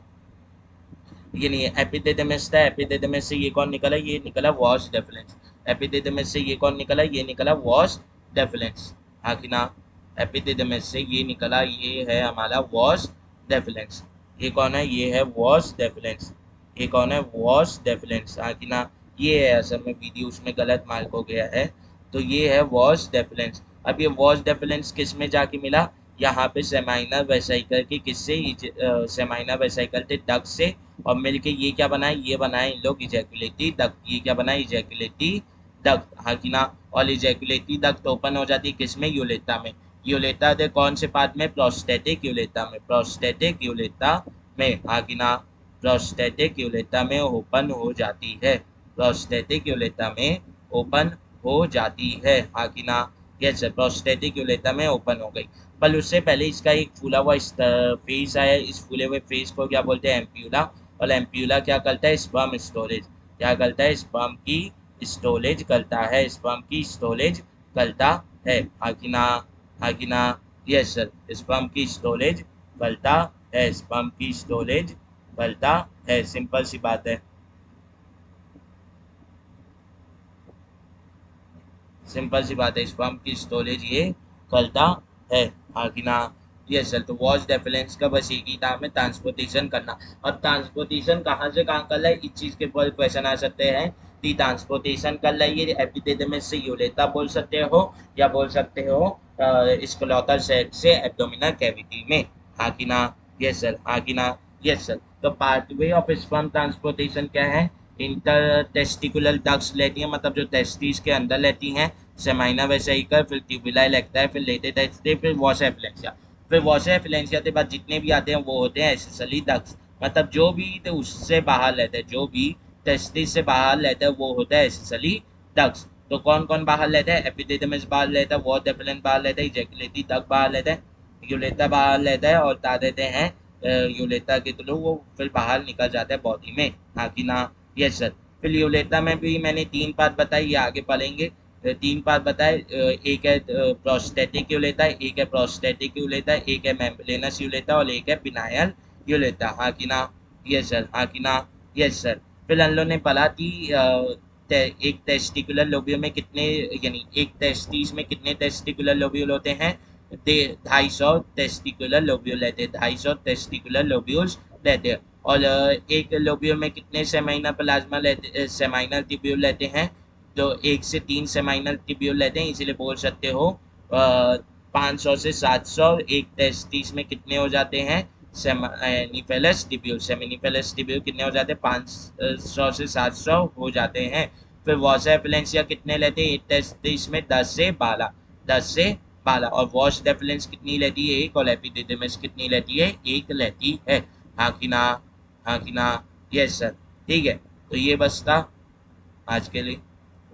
ये नहीं है एपिडिडमिस था, एपिडिडमिस से ये कौन निकला, ये निकला वॉस डेफिलेंस, एपिडिडमिस से ये कौन निकला, ये निकला वॉस डेफिलेंस, हाँ कि ना। एपिडिडमिस से ये निकला, ये है हमारा वॉस डेफिलेंस, ये कौन है, ये है वॉस डेफिलेंस, ये कौन है वॉस डेफिलेंस, हाँ कि ना। ये है असल में वीडियो उसमें गलत मार्क हो गया है, तो ये है वॉस डेफिलेंस। अब ये वॉस डेफिलेंस किस में जाके मिला, यहाँ पे सेमाइनल वेसिकल के किससे, सेमाइनल वेसिकल थे डक्ट से, और मिलके ये क्या बनाए, ये बनाए इन लोग इजैकुलेटरी डक्ट, ये क्या बनाए इजैकुलेटरी डक्ट, हाँ कि ना। और इजैकुलेटरी डक्ट ओपन हो जाती है किसमें, यूरेथ्रा में, यूरेथ्रा दे कौन से पार्ट में, प्रोस्टेटिक यूरेथ्रा में, प्रोस्टेटिक यूरेथ्रा में, हाँ कि ना। प्रोस्टेटिक यूरेथ्रा में ओपन हो जाती है, प्रोस्टेटिक यूरेथ्रा में ओपन हो जाती है, हाँ कि ना। यस, प्रोस्टेटिक यूरेथ्रा में ओपन हो गई। पर उससे पहले इसका एक फूला हुआ फेस आया, इस फूले हुए फेस को क्या बोलते हैं, एम्प्यूला। और एम्प्यूला क्या करता है, स्पर्म स्टोरेज, क्या करता है, स्पर्म की स्टोरेज करता है, स्पर्म की स्टोरेज करता है, हाँ कि ना, हाँ कि ना। यस सर, स्पर्म की स्टोरेज करता है, स्पर्म की स्टोरेज करता है, सिंपल सी बात है, सिंपल सी बात है, स्पर्म की स्टोरेज ये करता है, हाँ कि ना। ये सर, तो वॉच डेफिलेंस का बस एक ही काम है, ट्रांसपोर्टेशन करना। अब ट्रांसपोर्टेशन कहाँ से कहाँ कर रहा है, इस चीज़ के ऊपर क्वेश्चन आ सकते हैं कि ट्रांसपोर्टेशन कर रहा है ये एपिडिडमिस से यूरेथ्रा बोल सकते हो, या बोल सकते हो स्क्लेरोटल सेट से एब्डोमिनल कैविटी में, हाँ कि ना। यस सर, हाँ कि ना। यस सर, तो पाथवे ऑफ स्पर्म ट्रांसपोर्टेशन क्या है, इंटर टेस्टिकुलर डक्ट्स लेती हैं, मतलब जो टेस्टिस के अंदर लेती हैं, सेमाइना वेसिकल, फिर ट्यूबुला इलेक्टा है, फिर लेटे टेस्टे, फिर वॉशा एफ्लेंसिया, फिर वॉशा एफ्लेंसिया के बाद जितने भी आते हैं वो होते हैं एसेसरी डक्ट्स, मतलब जो भी तो उससे बाहर लेते हैं, जो भी टेस्टिस से बाहर लेते हैं वो होता है एसेसरी डक्ट्स। तो कौन कौन बाहर लेते हैं, एपिडिडमिस बाहर लेता है, वॉश एफ्लेंस बाहर लेता है, इजैकुलेटरी डक्ट बाहर लेता है, यूरेथ्रा बाहर लेता है, और बता देते हैं यूरेथ्रा के थ्रू वो फिर बाहर निकल जाता है बॉडी में, हाँ कि ना। यस सर, फिर यूरेथ्रा में भी मैंने तीन बात बताई, ये आगे पढ़ेंगे। तीन बात बताए, एक है प्रोस्टेटिक यूरेथ्रा, एक है प्रोस्टेटिक यूरेथ्रा, एक है मेम्ब्रेनस यूरेथ्रा, और एक है पिनायल यूरेथ्रा, हाँ कि ना। यस सर, हाँ कि ना। यस सर, फिर हम लोग ने पढ़ा थी एक टेस्टिकुलर लोब्यूल में कितने, यानी एक टेस्टिस में कितने टेस्टिकुलर लोब्यूल होते हैं, 250 टेस्टिकुलर लोब्यूल लेते हैं, 250 टेस्टिकुलर लोब्यूल्स लेते हैं। और एक लोब्यूल में कितने सेमाइनल प्लाज्मा लेते, सेमाइनल ट्यूब्यूल लेते हैं, तो एक से तीन सेमाइनल ट्यूब्यूल लेते हैं, इसीलिए बोल सकते हो 500 से 700, एक टेस्टिस में कितने हो जाते हैं, सेमिनिफेलस ट्यूब्यूल, सेमिनिफेलस ट्यूब्यूल कितने हो जाते हैं, 500 से 700 हो जाते हैं। फिर वॉशा एफिलेंसिया कितने लेते हैं एक टेस्टिस में, 10 से 12, 10 से 12, और वॉश डेफिलेंस कितनी लेती है, एक, और एपिडिडमिस कितनी लेती है, एक लेती है, हाँ कि ना, हाँ कि ना। यस सर, ठीक है, तो ये बस था आज के लिए।